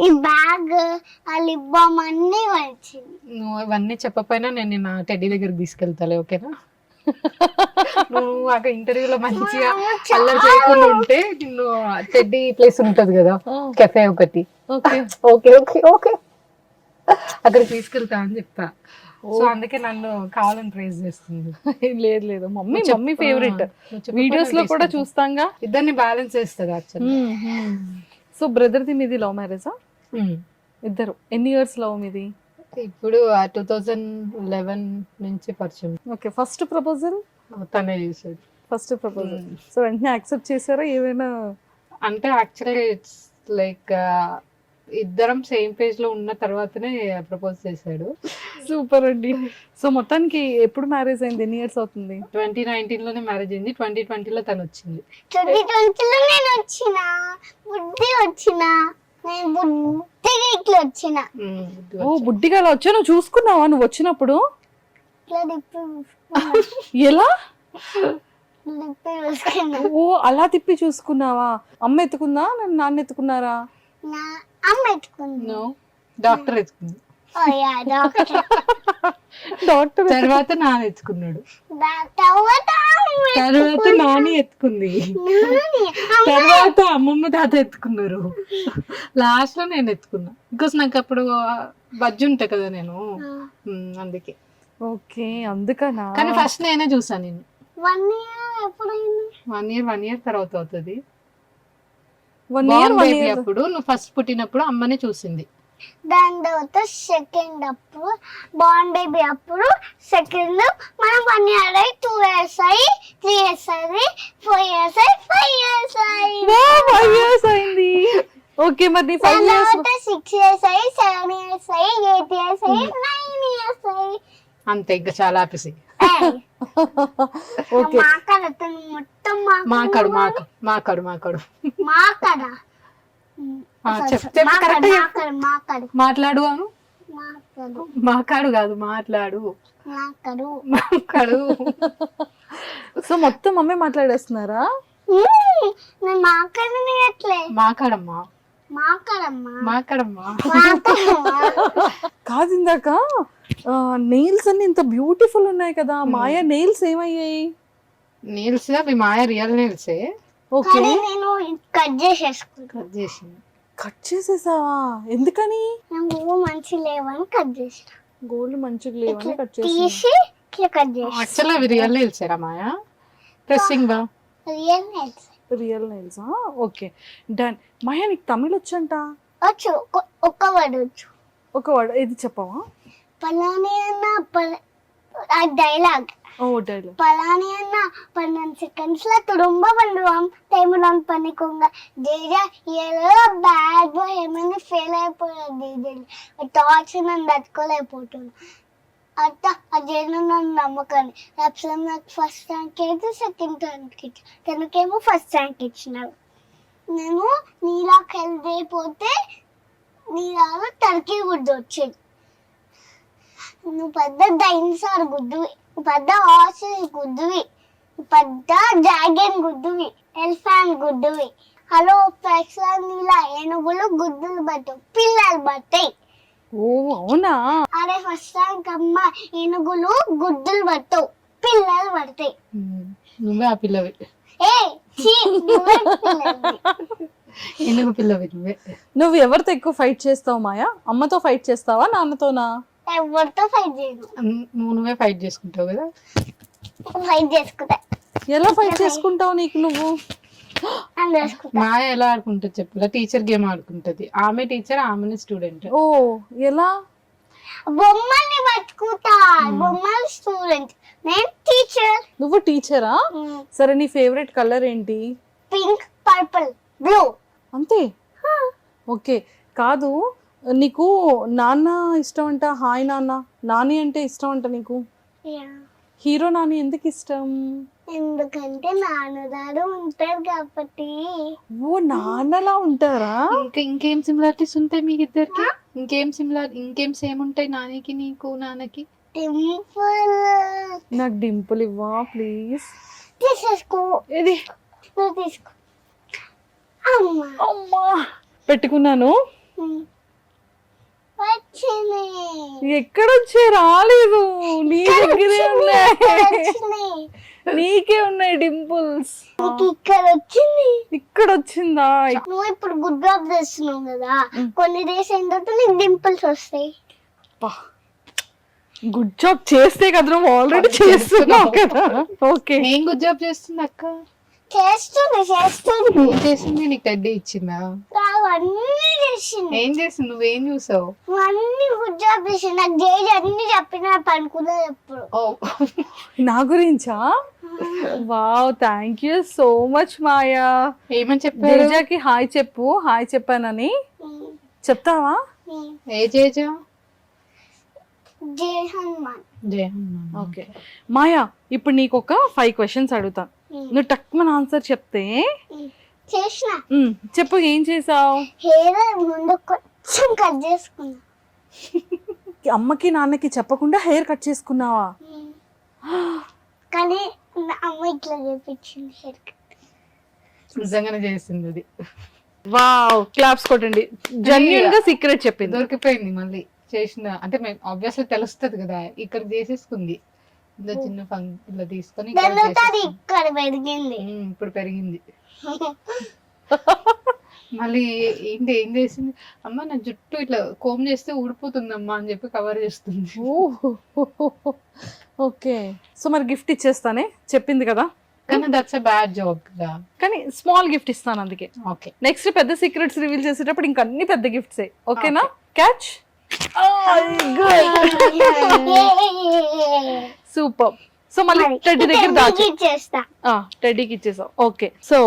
ఈ బ్యాగ్, ఆ లిప్ బామ్ అన్ని వచ్చింది. నువ్వు ఇవన్నీ చెప్పపోయినా నేను నా టెడ్డీ దగ్గరికి తీసుకెళ్తాలే, ఓకేనా? నువ్వు అక్కడ ఇంటర్వ్యూలో మంచిగా అల్లరి చేయకుండా ఉంటే నిన్ను టెడ్డీ ప్లేస్ ఉంటది కదా, కెఫే ఒకటి, ఓకే ఓకే ఓకే అక్కడికి తీసుకెళ్తా అని చెప్తా. సో అందుకే నన్ను కావాలని ప్రైజ్ చేస్తుంది. లేదు లేదు, మమ్మీ ఫేవరెట్. వీడియోస్ లో కూడా చూస్తాంగా. ఇద్దరిని బ్యాలెన్స్ చేస్తుంది యాక్చువల్లీ. సో బ్రదర్ ది మీది లవ్ మ్యారేజా? ఇద్దరు. ఎన్ని ఇయర్స్ లవ్ మీది? ఇప్పుడు 2011 నుంచి పరిచయం. ఓకే, ఫస్ట్ ప్రపోజల్ తనే చేసేది. First proposal. సో వెంటనే యాక్సెప్ట్ చేశారా? ఏమైనా అంటే యాక్చువల్లీ ఇట్స్ లైక్ ఇద్దరం సేమ్ పేజ్ లో ఉన్న తర్వాతనే ప్రపోజ్ చేశాడు. సూపర్ అండి. సో మొత్తానికి ఎప్పుడు మ్యారేజ్ అయింది? ఎన్ని ఇయర్స్ అవుతుంది? 2019 లోనే మ్యారేజ్ అయింది. 2020 లో తను వచ్చింది. 2020 లో నేను వచ్చిన నేను బుద్ధిగా ఇట్లా వచ్చిన. ఓ, బుడ్డిగా అలా వచ్చా? నువ్వు చూసుకున్నావా నువ్వు వచ్చినప్పుడు? ఎలా? ఓ, అలా తిప్పి చూసుకున్నావా? అమ్మ ఎత్తుకుందా, నాన్న ఎత్తుకున్నారా? అమ్మ ఎత్తుకుంది. డాక్టర్ ఎత్తుకుంది. డాక్టర్ తర్వాత నాన్న ఎత్తుకున్నాడు. తర్వాత నాని ఎత్తుకుంది. తర్వాత అమ్మమ్మ తాత ఎత్తుకున్నారు. లాస్ట్ లో నేను ఎత్తుకున్నా, బికాస్ నాకు అప్పుడు బజ్జి ఉంటా కదా నేను, అందుకే. ఓకే, అందుకనా? కానీ ఫస్ట్ నేనే చూసాను. నేను 1 year ఎప్పుడైంది? 1 year తర్వాత అవుతుంది. 1 year అప్పుడు నువ్వు ఫస్ట్ పుట్టినప్పుడు అమ్మనే చూసింది. దాని తర్వాత సెకండ్ అప్పుడు బార్న్ బేబీ అప్పుడు సెకండ్ మనం 1 year అయ్యి 2 years అయ్యి 3 years అయ్యి 4 years అయ్యి 5 years అయ్యి 5 years అయింది. ఓకే, మరి 5 years 6 years అయ్యి 7 years అయ్యి 8 years అయ్యి 9 years అయ్యి అంతే. ఇంకా చాలా ఆపేసి ఓకే. మొత్తం మాకాడు మాట్లాడు అను. మాకాడు కాదు, మాట్లాడు. సో మొత్తం అమ్మే మాట్లాడేస్తున్నారా? మాకాడమ్మా. కాదు, ఇందాక నెయిల్స్ అన్ని ఇంత బ్యూటిఫుల్ ఉన్నాయి కదా, మాయా నెయిల్స్ ఏమయ్యాయి? నెయిల్స్ అవి మాయా రియల్ నెయిల్సే. ఓకే, నేను కట్ చేసేసావా? ఎందుకని? మంచి లేవని కట్ చేసిన. గోల్డ్ మంచిగా లేవని కట్ తీసి కట్ చేసి. యాక్చువల్లీ అవి రియల్ నెయిల్సేరా మాయా? ప్రెస్సింగ్ బా real nails. Real nails. Okay, done. Maya, నీకు తమిళ్ వచ్చంట? వచ్చు, ఒక్క వర్డ్ వచ్చు. ఒక వర్డ్ ఇది చెప్పవా? పలాని అన్న ఆ డైలాగ్. ఓ, డైలాగ్. పలాని అన్న 12 seconds திரும்ப பண்ணுவான் டைம்லாம் பண்ணிக்கோங்க. ஜெயா ஏதோ பேட் பாய் ఏమైనా ఫెయిల్ అయిపోయాడు. టార్చర్ నన్ను తట్టుకోలేకపోతున్నాను. అత్త అదేనా నన్ను నమ్మకాన్ని రాప్సం నాకు ఫస్ట్ ర్యాంక్ అయితే సెకండ్ ర్యాంక్ ఇచ్చి తనకేమో ఫస్ట్ ర్యాంక్ ఇచ్చినారు. నేను నీలాకి వెళ్ళిపోతే నీలాగా టర్కీ గుడ్డు వచ్చేది. నువ్వు పెద్ద డైనోసార్ గుడ్డువి, పెద్ద హార్సెస్ గుడ్డువి, పెద్ద డ్రాగన్ గుడ్డువి, ఎలిఫెంట్ గుడ్డువి. హలో ఫ్రెక్స్ నీలా ఏనుగులు గుడ్డులు పట్టవు, పిల్లలు పట్టాయి. ఓ, అవునా? అరే ఫస్ట్ ర్యాంక్ అమ్మ, ఏనుగులు గుడ్డులు పట్టవు, పిల్లలు పడతాయి. నువ్వే ఆ పిల్లవి. పిల్లవి నువ్వే. నువ్వు ఎవరితో ఎక్కువ ఫైట్ చేస్తావు మాయా? అమ్మతో ఫైట్ చేస్తావా, నాన్నతోనా? ఎవరితో ఫైట్ చేయను. నువ్వే ఫైట్ చేసుకుంటావు కదా? ఫైట్ చేసుకుంటా. ఎలా ఫైట్ చేసుకుంటావు నీకు నువ్వు? అని వేసుకుంటా. మాయ ఎలా ఆడుకుంటుంది చెప్పలా? టీచర్ గేమ్ ఆడుకుంటది. ఆమె టీచర్, ఆమె స్టూడెంట్. ఓ ఎలా? బొమ్మల్ని పట్టుకుంటా. బొమ్మలు స్టూడెంట్, నేను టీచర్. నువ్వు టీచరా? సరే నీ ఫేవరెట్ కలర్ ఏంటి? Pink, purple, blue. అంతే? ఓకే. కాదు, నీకు నాన్న ఇష్టం అంట, హాయ్ నాన్న, నాని అంటే ఇష్టం అంట నీకు. హీరో నాని ఎందుకు ఇష్టం? ఎందుకంటే నాన్నగారు ఉంటారు కాబట్టి. ఓ నాన్నలా ఉంటారా? ఇంకేం సిమిలారిటీస్ ఉంటాయి మీకు ఇద్దరికి? ఇంకేం సేమ్ ఉంటాయి నానికి నీకు నాన్నకి? డింపుల్. నాకు డింపుల్ ఇవ్వా ప్లీజ్. తీసేసుకో. ఇది నువ్వు తీసుకో. అమ్మా అమ్మా పెట్టుకున్నాను. వచ్చింది. ఎక్కడొచ్చే? రాలేదు. నీ దగ్గరే ఉన్నాయి. వచ్చినాయి. నీకే ఉన్నాయి డింపుల్స్. నీకు ఇక్కడ వచ్చింది. ఇక్కడ వచ్చిందా? నువ్వు ఇప్పుడు గుడ్ జాబ్ చేస్తున్నావు కదా, కొన్ని డేస్ అయిన తర్వాత నీకు డింపుల్స్ వస్తాయి. గుడ్ జాబ్ చేస్తే కదా, నువ్వు ఆల్రెడీ చేస్తున్నావు కదా. ఓకే. ఏం గుడ్ జాబ్ చేస్తుంది అక్క? చేస్తుంది. ఏం చేసింది? నీకు టెడ్డీ ఇచ్చిందా? అన్ని చేసింది. ఏం చేసింది? నువ్వేం చూసావు? అన్ని గుడ్ జాబ్ చేసింది. నాకు జేజీ అన్ని చెప్పిన పనుకున్నా ఎప్పుడు. ఓ నా గురించా? Wow, thank you so much Maya. ఏమని చెప్పారు? జేజాకి హాయ్ చెప్పు, హాయ్ చెప్పానని చెప్తావా? ఏ జేజా? జై హనుమాన్. జయ హనుమాన్. ఓకే మాయా, ఇప్పుడు నీకు ఒక 5 క్వశ్చన్స్ అడుగుతాను. నువ్వు టక్మన్ ఆన్సర్ చెప్తే చేసిన. చెప్పు, ఏం చేసావు? హెయిర్ ముందు కొంచెం కట్ చేసుకున్నా. అమ్మకి నాన్నకి చెప్పకుండా హెయిర్ కట్ చేసుకున్నావా? కానీ నా అమ్మ ఇట్లా చేపించింది హెయిర్ కట్. నిజంగానే చేసింది అది. వావ్, క్లాప్స్ కొట్టండి. జెన్యూన్ గా సీక్రెట్ చెప్పింది. దొరికిపోయింది మళ్ళీ చేసిన. అంటే మేము ఆబ్వియస్లీ తెలుస్తుంది కదా, ఇక్కడ చేసేసుకుంది. ఇంత చిన్న ఇలా తీసుకొని ఇక్కడ పెరిగింది. ఇప్పుడు పెరిగింది. మళ్ళీ ఏం చేసింది? అమ్మ నా జుట్టు ఇట్లా కోమ్ చేస్తే ఊడిపోతుందమ్మా అని చెప్పి కవర్ చేస్తుంది. ఓకే, సో మరి గిఫ్ట్ ఇచ్చేస్తానే చెప్పింది కదా. కానీ దట్స్ ఎ బ్యాడ్ జాబ్ కదా. కానీ స్మాల్ గిఫ్ట్ ఇస్తాను అందుకే. ఓకే, నెక్స్ట్ పెద్ద సీక్రెట్స్ రివీల్ చేసేటప్పుడు ఇంకా అన్ని పెద్ద గిఫ్ట్స్. ఓకేనా? క్యాచ్. సూపర్. సో మళ్ళీ టెడ్డీ దగ్గర దాచి టెడ్డీకి ఇచ్చేసావు. ఓకే, సో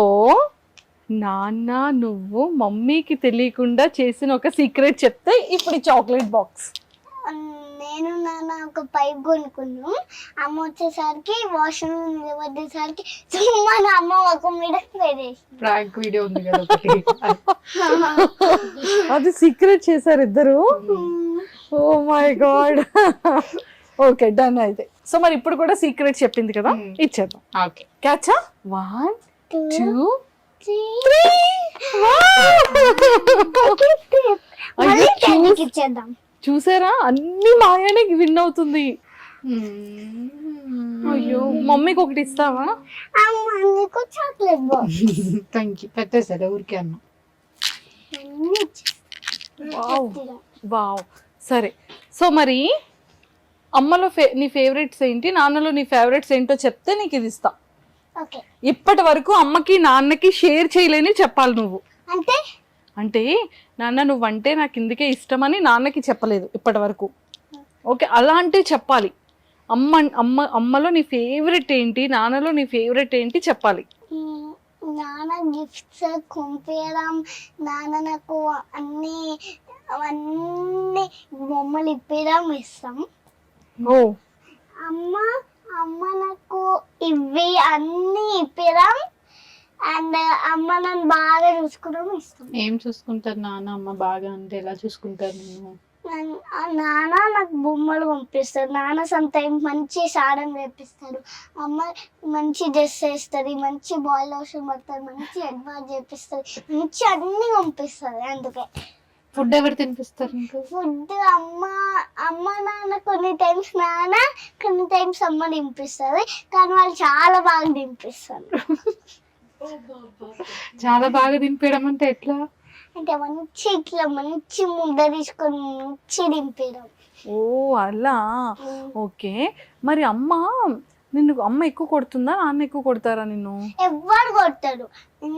నాన్న నువ్వు మమ్మీకి తెలియకుండా చేసిన ఒక సీక్రెట్ చెప్తే ఇప్పుడు చాక్లెట్ బాక్స్. నేను నాన్న ఒక పైప్ కొనుక్కున్నాం. అమ్మ వచ్చేసరికి వాష్రూమ్ వచ్చేసరికి సుమ్మా అమ్మ ఒక మీద పెడేసి ప్రాంక్ వీడియో ఉంది కదా ఒకటి. అది సీక్రెట్ చేశారు ఇద్దరు. Oh my god. Okay, done అయితే. సో మరి ఇప్పుడు కూడా సీక్రెట్ చెప్పింది కదా, ఇచ్చేద్దాం. ఓకే, క్యాచా? 1 2 3 ఇచ్చేద్దాం. చూసారా, అన్ని మాయానే విన్ అవుతుంది. అయ్యో, మమ్మీకి ఒకటి ఇస్తావా? నీకు చాక్లెట్ బాక్స్. Thank you. పెట్టేసాడు ఊరికే అన్న. వావ్, సరే. సో మరి అమ్మలో నీ ఫేవరెట్స్ ఏంటి, నాన్నలో నీ ఫేవరెట్స్ ఏంటో చెప్తే నీకు ఇది ఇస్తా. ఇప్పటి వరకు అమ్మకి నాన్నకి షేర్ చేయలేని చెప్పాలి నువ్వు. అంటే నాన్న నువ్వంటే నాకు ఇందుకే ఇష్టమని నాన్నకి చెప్పలేదు ఇప్పటి వరకు. ఓకే, అలాంటివి చెప్పాలి. అమ్మలో నీ ఫేవరెట్ ఏంటి, నాన్నలో నీ ఫేవరెట్ ఏంటి చెప్పాలి. నాన్న గిఫ్ట్స్ కొంపేయడం, నాన్న నాకు అన్ని బొమ్మలు ఇప్పడం ఇస్తాం. ఓ, అమ్మ నాకు ఇవి అన్ని ఇప్పడం అండ్ అమ్మ నన్ను బాగా చూసుకోవడం ఇష్టం. ఏం చూసుకుంటారు నాన్న అమ్మ బాగా? అంటే ఎలా చూసుకుంటారు? నేను నాన్న నాకు బొమ్మలు పంపిస్తారు. నాన్న సమ్ టైం మంచి సాడం చేపిస్తారు. అమ్మ మంచి డ్రెస్ వేస్తుంది, మంచి బాయ్ లోషన్ పడతారు, మంచి హెడ్ బాత్ చేపిస్తుంది, మంచి అన్ని పంపిస్తుంది. అందుకే ఫుడ్ ఎవరు తినిపిస్తారు నీకు? ఫుడ్ అమ్మ నాన్న కొన్ని టైమ్స్ నాన్న, కొన్ని టైమ్స్ అమ్మ తినిపిస్తుంది. కానీ వాళ్ళు చాలా బాగా తినిపిస్తారు. చాలా బాగా తినిపించడం అంటే ఎట్లా? అంటే మంచి ఇట్లా మంచి ముద్ద తీసుకొని మంచి దింపేయడం. ఓ అలా. ఓకే, మరి అమ్మ నిన్ను అమ్మ ఎక్కువ కొడుతుందా, నాన్న ఎక్కువ కొడతారా నిన్ను? ఎవ్వరు కొట్టారు.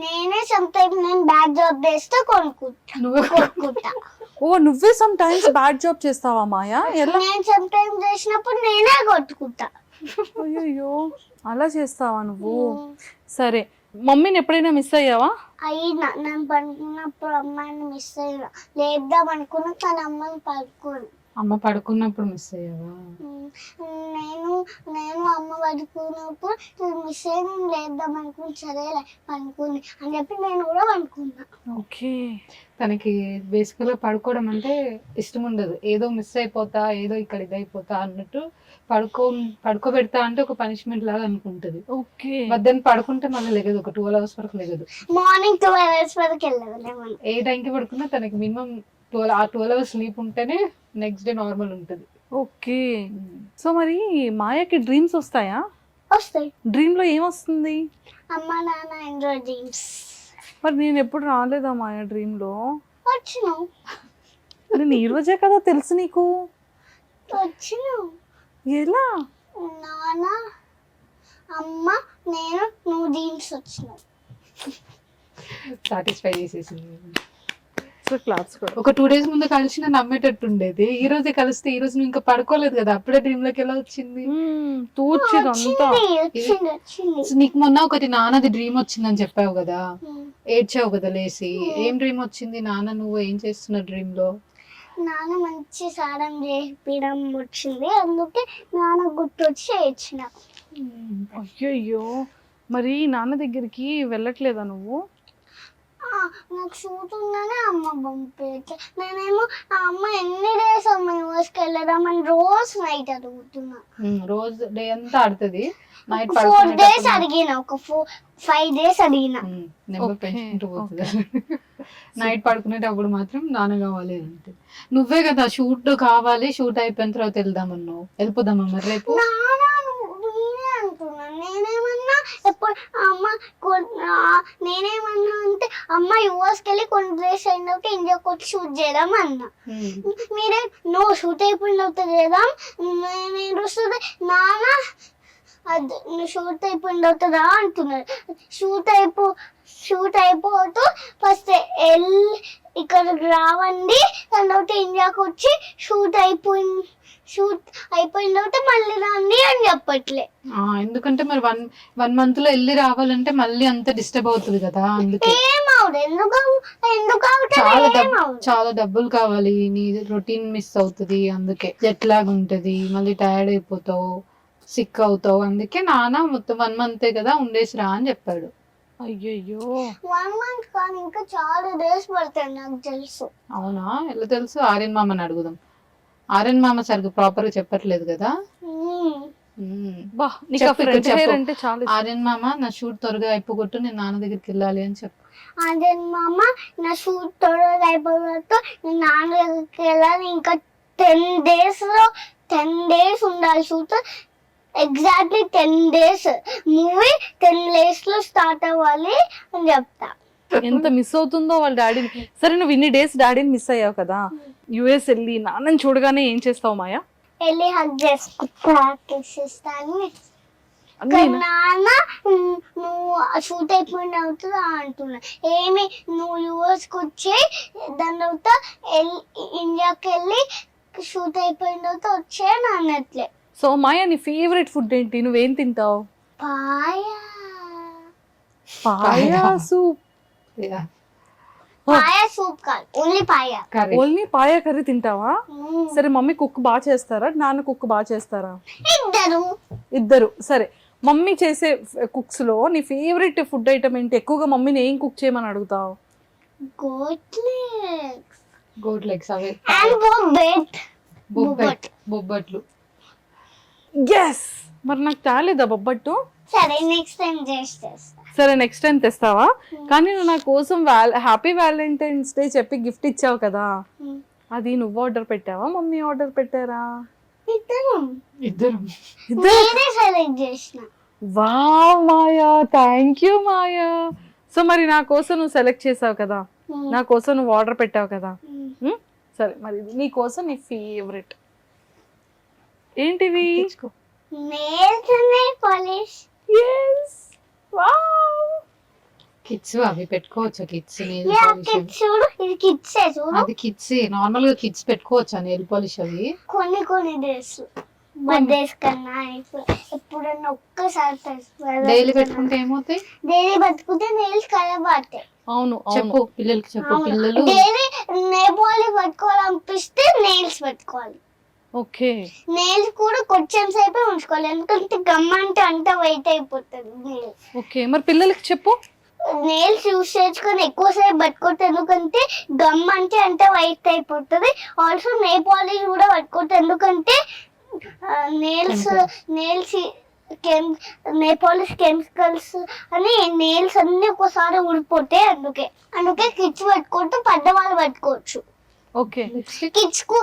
నేనే సమ్టైమ్స్ నేను బ్యాడ్ జాబ్ చేస్తే కొనుక్కుంటా. ఓ నువ్వే సమ్ టైమ్స్ బ్యాడ్ జాబ్ చేస్తావా మాయా? ఎలా? నేను సమ్టైమ్స్ చేసినప్పుడు నేనే కొట్టుకుంటా. అయ్యో అలా చేస్తావా నువ్వు? సరే, మమ్మీని ఎప్పుడైనా మిస్ అయ్యావా? అయినా నేను పడుకున్నప్పుడు అమ్మాయిని మిస్ అయినా, లేద్దాం అనుకున్నా కానీ అమ్మని పడుకోను. అమ్మ పడుకున్నప్పుడు మిస్ అయ్యావా? నేను అమ్మ పడుకున్నప్పుడు మిస్ అయిన లేద్దాం అనుకుని, సరేలే పడుకుంది అని చెప్పి నేను కూడా పడుకున్నా. ఓకే. తనకి బేసికల్గా పడుకోవడం అంటే ఇష్టం ఉండదు. ఏదో మిస్ అయిపోతా, ఏదో ఇక్కడ ఇదైపోతా అన్నట్టు పడుకోబెడతా అంటే ఒక పనిష్మెంట్ లాగా అనుకుంటది. ఓకే. మధ్యాహ్నం పడుకుంటే మళ్ళీ లెగదు, ఒక 12 hours వరకు లెగదు. మార్నింగ్ 12 hours వరకు వెళ్ళదు. ఏ టైంకి పడుకున్నా తనకి మినిమం 12 hours స్లీప్ ఉంటేనే నెక్స్ట్ డే నార్మల్ ఉంటుంది. ఓకే. సో మరి మాయకి డ్రీమ్స్ వస్తాయా? వస్తాయి. డ్రీమ్ లో ఏమొస్తుంది? అమ్మ నాన్న ఎంజాయ్ డ్రీమ్స్. మరి నేను ఎప్పుడు రాలేదా మాయా డ్రీమ్ లో? వచ్చినావు. నేను ఈ రోజే కదా తెలుసు నీకు. వచ్చినావు. ఎలా? నాన్న అమ్మ నేను నువ్వు డ్రీమ్స్ వచ్చినావు. సాటిస్ఫై చేసేసింది. క్లాస్ కూడా ఒక 2 days ముందు కలిసి నన్ను నమ్మేటట్టు ఉండేది. ఈ రోజే కలిస్తే ఈ రోజు నువ్వు ఇంకా పడుకోలేదు కదా, అప్పుడే డ్రీమ్ లోకి ఎలా వచ్చింది? తూర్చిదంతా. వచ్చింది. నీకు మొన్న ఒకటి నాన్నది డ్రీమ్ వచ్చిందని చెప్పావు కదా, ఏడ్చావు కదా లేసి. ఏం డ్రీమ్ వచ్చింది? నాన్న నువ్వు ఏం చేస్తున్న డ్రీమ్ లో? నాన్న మంచి సారం చేపించడం వచ్చింది, అందుకే నాన్న గుర్తొచ్చి ఏడ్చిన. అయ్యయ్యో, మరి నాన్న దగ్గరికి వెళ్ళట్లేదా నువ్వు? నాకు షూట్ ఉందని అమ్మ పంపించే. నేనేమో ఆ అమ్మ ఎన్ని డేస్ అమ్మ యూఎస్కి వెళ్ళదామని రోజు నైట్ అడుగుతున్నా. రోజు డే అంతా ఆడుతుంది. నైట్ 4 days అడిగిన, ఒక 5 days అడిగిన. నెంబర్ పెంచుకుంటూ పోతుంది. నైట్ పడుకునేటప్పుడు మాత్రం నాన్న కావాలి అంటే, నువ్వే కదా షూట్ కావాలి, షూట్ అయిపోయిన తర్వాత వెళ్దామన్నావు. వెళ్ళిపోదామా మరి రేపు? నేనే అంటున్నా. నేనేమన్నా ఎప్పుడు అమ్మ నేనేమన్నా అంటే అమ్మ యూఎస్కి వెళ్ళి కొన్ని డేస్ అయిన తర్వాత ఇండియాకి వచ్చి షూట్ చేద్దాం అన్నా. మీరే నో షూట్ అయిపోయిన తర్వాత చేద్దాం. నేను వస్తుంది నాన్న అది నువ్వు షూట్ అయిపోయిన తర్వాత రా అంటున్నారు. షూట్ అయిపోతూ ఫస్ట్ వెళ్ళి ఇక్కడికి రావండి, దాని తర్వాత ఇండియాకి వచ్చి షూట్ అయిపోయిన తర్వాత మళ్ళీ రండి అని చెప్పట్లే. ఎందుకంటే మరి 1 month లో వెళ్ళి రావాలంటే మళ్ళీ అంత డిస్టర్బ్ అవుతుంది కదా, అందుకే. చాలా డబ్బులు కావాలి, నీ రొటీన్ మిస్ అవుతుంది, అందుకే జెట్ లాగ్ ఉంటది, మళ్ళీ టైర్డ్ అయిపోతావు, సిక్ అవుతావు. అందుకే నాన్న మొత్తం 1 month కదా ఉండేసి రా అని చెప్పాడు. అయ్యయ్యో, 1 month కానీ ఇంకా చాలా డేస్ పడతాయి నాకు తెలుసు. అవునా? ఎలా తెలుసు? ఆర్యన్ మామని అడుగుదాం. ఆర్యన్ మామ సరిగ్గా ప్రాపర్ గా చెప్పట్లేదు కదా. ఆర్యన్ మామ నా షూట్ త్వరగా అయిపోగొట్టు, నేను నాన్న దగ్గరికి వెళ్ళాలి అని చెప్పు. ఆర్యన్ మామ నా షూట్ త్వరగా అయిపోగొట్టు, నేను నాన్న దగ్గరికి వెళ్ళాలి. ఇంకా 10 days ఉండాలి shoot. Exactly 10 days. Movie 10 days లో స్టార్ట్ అవ్వాలి అని చెప్తా. ఎంత మిస్ అవుతుందో వాళ్ళ డాడీని. సరే, నువ్వు ఇన్ని డేస్ డాడీని మిస్ అయ్యావు కదా, యుఎస్ వెళ్ళి నాన్నని చూడగానే ఏం చేస్తావు మాయా? వెళ్ళి హగ్ చేసుకుంటాను. నాన్న నువ్వు షూట్ అయిపోయిన అవుతుందా అంటున్నా. ఏమి నువ్వు యూఎస్కి వచ్చి దాని తర్వాత ఇండియాకి వెళ్ళి షూట్ అయిపోయిన తర్వాత వచ్చే నాన్నట్లే. సో మాయా, నీ ఫేవరెట్ ఫుడ్ ఏంటి? నువ్వేం తింటావు? పాయా సూప్. పాయా సూప్ కాదు, only paya. Only paya curry తింటావా? సరే, మమ్మీ కుక్ బాగా చేస్తారా, నాన్న కుక్ బాగా చేస్తారా? ఇద్దరు. సరే, మమ్మీ చేసే కుక్స్ లో నీ ఫేవరెట్ ఫుడ్ ఐటమ్ ఏంటి? ఎక్కువగా మమ్మీని ఏం కుక్ చేయమని అడుగుతావు? గోట్ లెగ్స్ అవే. బొబ్బట్లు. ఎస్. మరి నాకు తేలేదా బొబ్బట్టు? సరే, నెక్స్ట్ టైం చేస్తా. సరే, నెక్స్ట్ టైం తెస్తావా? కానీ నువ్వు నా కోసం హ్యాపీ వ్యాలంటైన్స్ డే చెప్పి గిఫ్ట్ ఇచ్చావు కదా, అది నువ్వు ఆర్డర్ పెట్టావా, మమ్మీ ఆర్డర్ పెట్టారా? ఇద్దరు. సెలెక్ట్ చేసిన. Wow Maya, thank you Maya. So మరి నా కోసం నువ్వు సెలెక్ట్ చేసావు కదా, నా కోసం నువ్వు ఆర్డర్ పెట్టావు కదా. సరే, మరి నీ కోసం నీ ఫేవరెట్ ఏంటివి? Nails nail polish. yes wow kids అవి పెట్టుకోవచ్చా? కిడ్స్ యా కిడ్స్ చూడు, ఇది కిడ్స్ చూడు. అది కిడ్స్ నార్మల్ గా కిడ్స్ పెట్టుకోవచ్చా నెయిల్ పాలిష్ అవి? కొన్ని డేస్ బర్త్డేస్ కన్నా ఎప్పుడన్నా ఒక్కసారి డైలీ పెట్టుకుంటే ఏమవుతాయి? డైలీ పట్టుకుంటే నెయిల్స్ ఖరాబ్ అవుతాయి. అవును అవును చెప్పు పిల్లలకి చెప్పు. పిల్లలు డైలీ నెయిల్ పాలిష్ పట్టుకోవాలనిపిస్తే నెయిల్స్ పెట్టుకోవాలి. ఓకే నెయిల్స్ కూడా కొంచెం సేపే ఉంచుకోవాలి, ఎందుకంటే గమ్ అంటే అంతా వెయిట్ అయిపోతుంది నెయిల్స్. ఓకే మరి పిల్లలకి చెప్పు. నెయిల్స్ యూస్ చేసుకొని ఎక్కువసేపు పట్టుకోవద్దు, ఎందుకంటే గమ్ అంటే అంతా వైట్ అయిపోతుంది. ఆల్సో నెయిల్ పాలిష్ కూడా పట్టుకోవద్దు, ఎందుకంటే నెయిల్స్ నెయిల్ పాలిష్ కెమికల్స్ అని నెయిల్స్ అన్ని ఒకసారి ఊడిపోతాయి. అందుకే కిడ్స్ పట్టుకోవద్దు, పెద్దవాళ్ళు పట్టుకోవచ్చు. ఓకే కిడ్స్ కు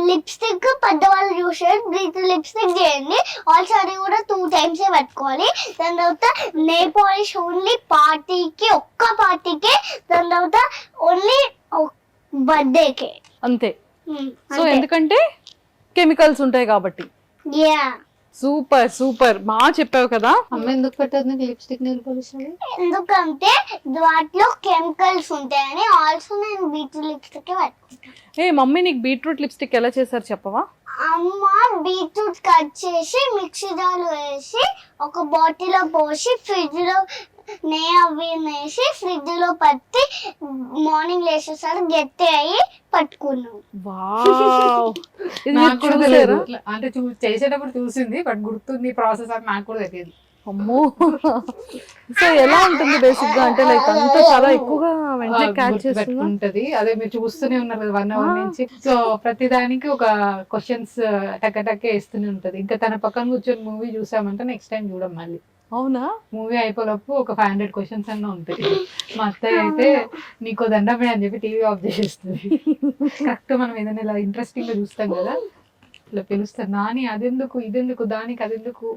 లిప్స్టిక్ పెద్దవాళ్ళు యూస్ చేయండి, బ్రీత్ లిప్స్టిక్ చేయండి. ఆల్సో అది కూడా 2 times పట్టుకోవాలి. దాని తర్వాత నెయిల్ పాలిష్ ఓన్లీ పార్టీకి, ఒక్క పార్టీకే. దాని తర్వాత ఓన్లీ బర్త్డేకే అంతే. సో ఎందుకంటే కెమికల్స్ ఉంటాయి కాబట్టి. యా సూపర్ సూపర్ బాగా చెప్పావు కదా. అమ్మ ఎందుకు పెట్టదు లిప్స్టిక్ నెయిల్ పాలిష్ అని? ఎందుకంటే వాటిలో కెమికల్స్ ఉంటాయని. ఆల్సో నేను బీట్రూట్ లిప్స్టిక్ పట్టుకుంటాను. ఏ మమ్మీ నీకు బీట్రూట్ లిప్స్టిక్ ఎలా చేశారు చెప్పవా? అమ్మ బీట్రూట్ కట్ చేసి మిక్సీ జార్లో వేసి ఒక బాటిల్లో పోసి ఫ్రిడ్జ్ లో వేసి ఫ్రిడ్జ్ లో పట్టి మార్నింగ్ లేచేసరికి గట్టి అయ్యి పట్టుకున్నాం. వావ్ ఇది నాకు మీరు కూడా చూసారా? తెలియదు. అంటే చేసేటప్పుడు చూసింది, బట్ గుర్తుంది ప్రాసెస్ అని నాకు కూడా తెలియదు. అమ్మో సో ఎలా ఉంటుంది బేసిక్ గా అంటే లైక్ అంత చాలా ఎక్కువగా వెంటనే క్యాచ్ చేస్తుందా? పెట్టుకుంటది. అదే మీరు చూస్తూనే ఉన్నారు కదా 1 hour నుంచి. సో ప్రతి దానికి ఒక క్వశ్చన్స్ టక్క వేస్తూనే ఉంటది. ఇంకా తన పక్కన కూర్చొని మూవీ చూసామంటే నెక్స్ట్ టైం చూడం మళ్ళీ. అవునా? మూవీ అయిపోలోపు ఒక 500 క్వశ్చన్స్ అన్న ఉంటాయి. మా అత్తయ్య అయితే నీకో దండమే అని చెప్పి టీవీ ఆఫ్ చేసేస్తుంది. కరెక్ట్ మనం ఏదైనా ఇలా ఇంట్రెస్టింగ్ గా చూస్తాం కదా, ఇలా పిలుస్తారు, నాని అదెందుకు ఇదెందుకు దానికి అదెందుకు.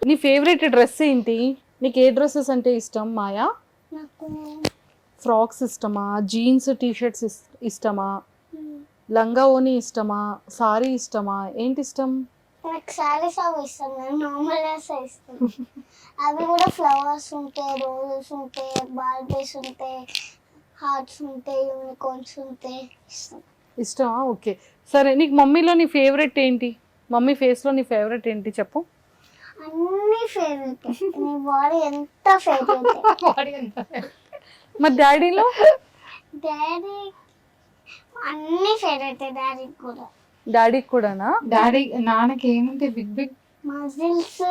నీ ఫేవరెట్ డ్రెస్ ఏంటి? నీకు ఏ డ్రెస్సెస్ అంటే ఇష్టం మాయా? నాకు ఫ్రాక్స్ ఇష్టమా, జీన్స్ టీషర్ట్స్ ఇష్టమా, లంగా ఓని ఇష్టమా, సారీ ఇష్టమా, ఏంటి ఇష్టం? నాకు సారీస్ అవి ఇష్టం, నేను నార్మల్ ఇష్టం. అవి కూడా ఫ్లవర్స్ ఉంటాయి, రోజెస్ ఉంటాయి, బార్బీస్ ఉంటాయి, హార్ట్స్ ఉంటాయి, యూనికార్న్స్ ఉంటాయి, ఇష్టం. ఇష్టమా? ఓకే సరే. నీకు మమ్మీలో నీ ఫేవరెట్ ఏంటి? మమ్మీ ఫేస్ లో నీ ఫేవరెట్ ఏంటి చెప్పు. అన్ని ఫేవరెట్. నీ బాడీ ఎంత ఫేవరెట్. మరి డాడీలో? డాడీ అన్ని ఫేవరెట్. డాడీకి కూడా. డాడీకి కూడానా? డాడీ నాన్నకి ఏముంటే బిగ్ బిగ్ మజిల్స్,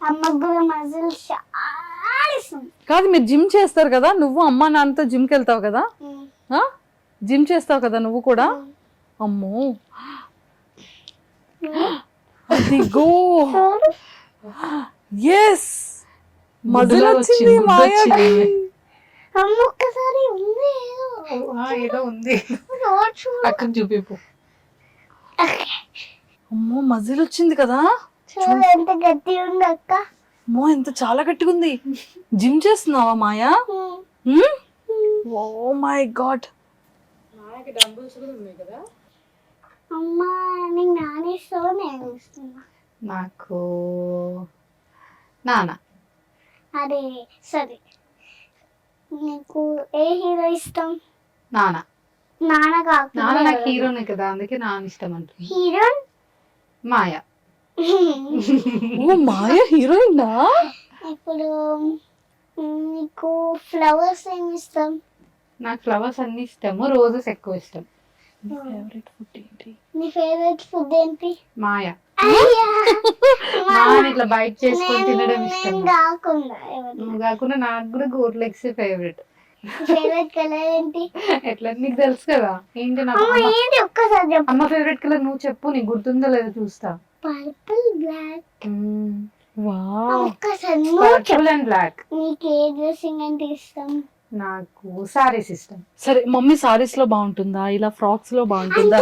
అమ్మకు కూడా మజిల్స్ చాలా ఇష్టం. కాదు మీరు జిమ్ చేస్తారు కదా, నువ్వు అమ్మ నాన్నతో జిమ్కి వెళ్తావు కదా, జిమ్ చేస్తావు కదా నువ్వు కూడా? అమ్మో అదిగో ఎస్ మజిల్ వచ్చింది మాయాకి. అమ్మ ఒక్కసారి ఉంది ఏదో ఉంది, అక్కడ చూపిపు. అమ్మో మజిల్ వచ్చింది కదా, చూడు ఎంత గట్టి ఉంది అక్క. అమ్మో ఎంత చాలా గట్టిగా ఉంది. జిమ్ చేస్తున్నావా మాయా? ఓ మై గాడ్. అమ్మ నీకు నానిస్తావు, నేను ఇస్తున్నా. నాకు నాన్న. అరే సరే, నీకు ఏ హీరో ఇష్టం? నాన్న. నాన్న కాకుండా నాన్న నాకు హీరోనే కదా, అందుకే నాన్న ఇష్టం అంటుంది. హీరోయిన్ మాయా. ఓ మాయా హీరోయినా? ఇప్పుడు నీకు ఫ్లవర్స్ ఏమి ఇష్టం? నాకు ఫ్లవర్స్ అన్ని ఇష్టము, రోజెస్ ఎక్కువ ఇష్టం. ఫేవరెట్ ఫుడ్ ఏంటి? నీ ఫేవరెట్ ఫుడ్ ఏంటి? మాయా. అయ్యా, నాన్న ఇట్లా బయట చేసుకొని తినడం ఇష్టం. నేను కాకుండా ఎవరు? నువ్వు కాకుండా నాకు కూడా goat legs favourite. Favourite colour ఏంటి? ఎట్లా నీకు తెలుసు కదా ఏంటి నాకు. అమ్మ ఏంటి ఒక్కసారి చెప్పు. అమ్మ ఫేవరెట్ కలర్ నువ్వు చెప్పు, నీకు గుర్తుందో లేదో చూస్తా. Purple black. వావ్ ఒక్కసారి నువ్వు చెప్పు. Purple and black. నీకు ఏ డ్రెస్సింగ్ అంటే ఇష్టం? నాకు సారీస్ ఇష్టం. సరే మమ్మీ సారీస్ లో బాగుంటుందా, ఇలా ఫ్రాక్స్ లో బాగుంటుందా,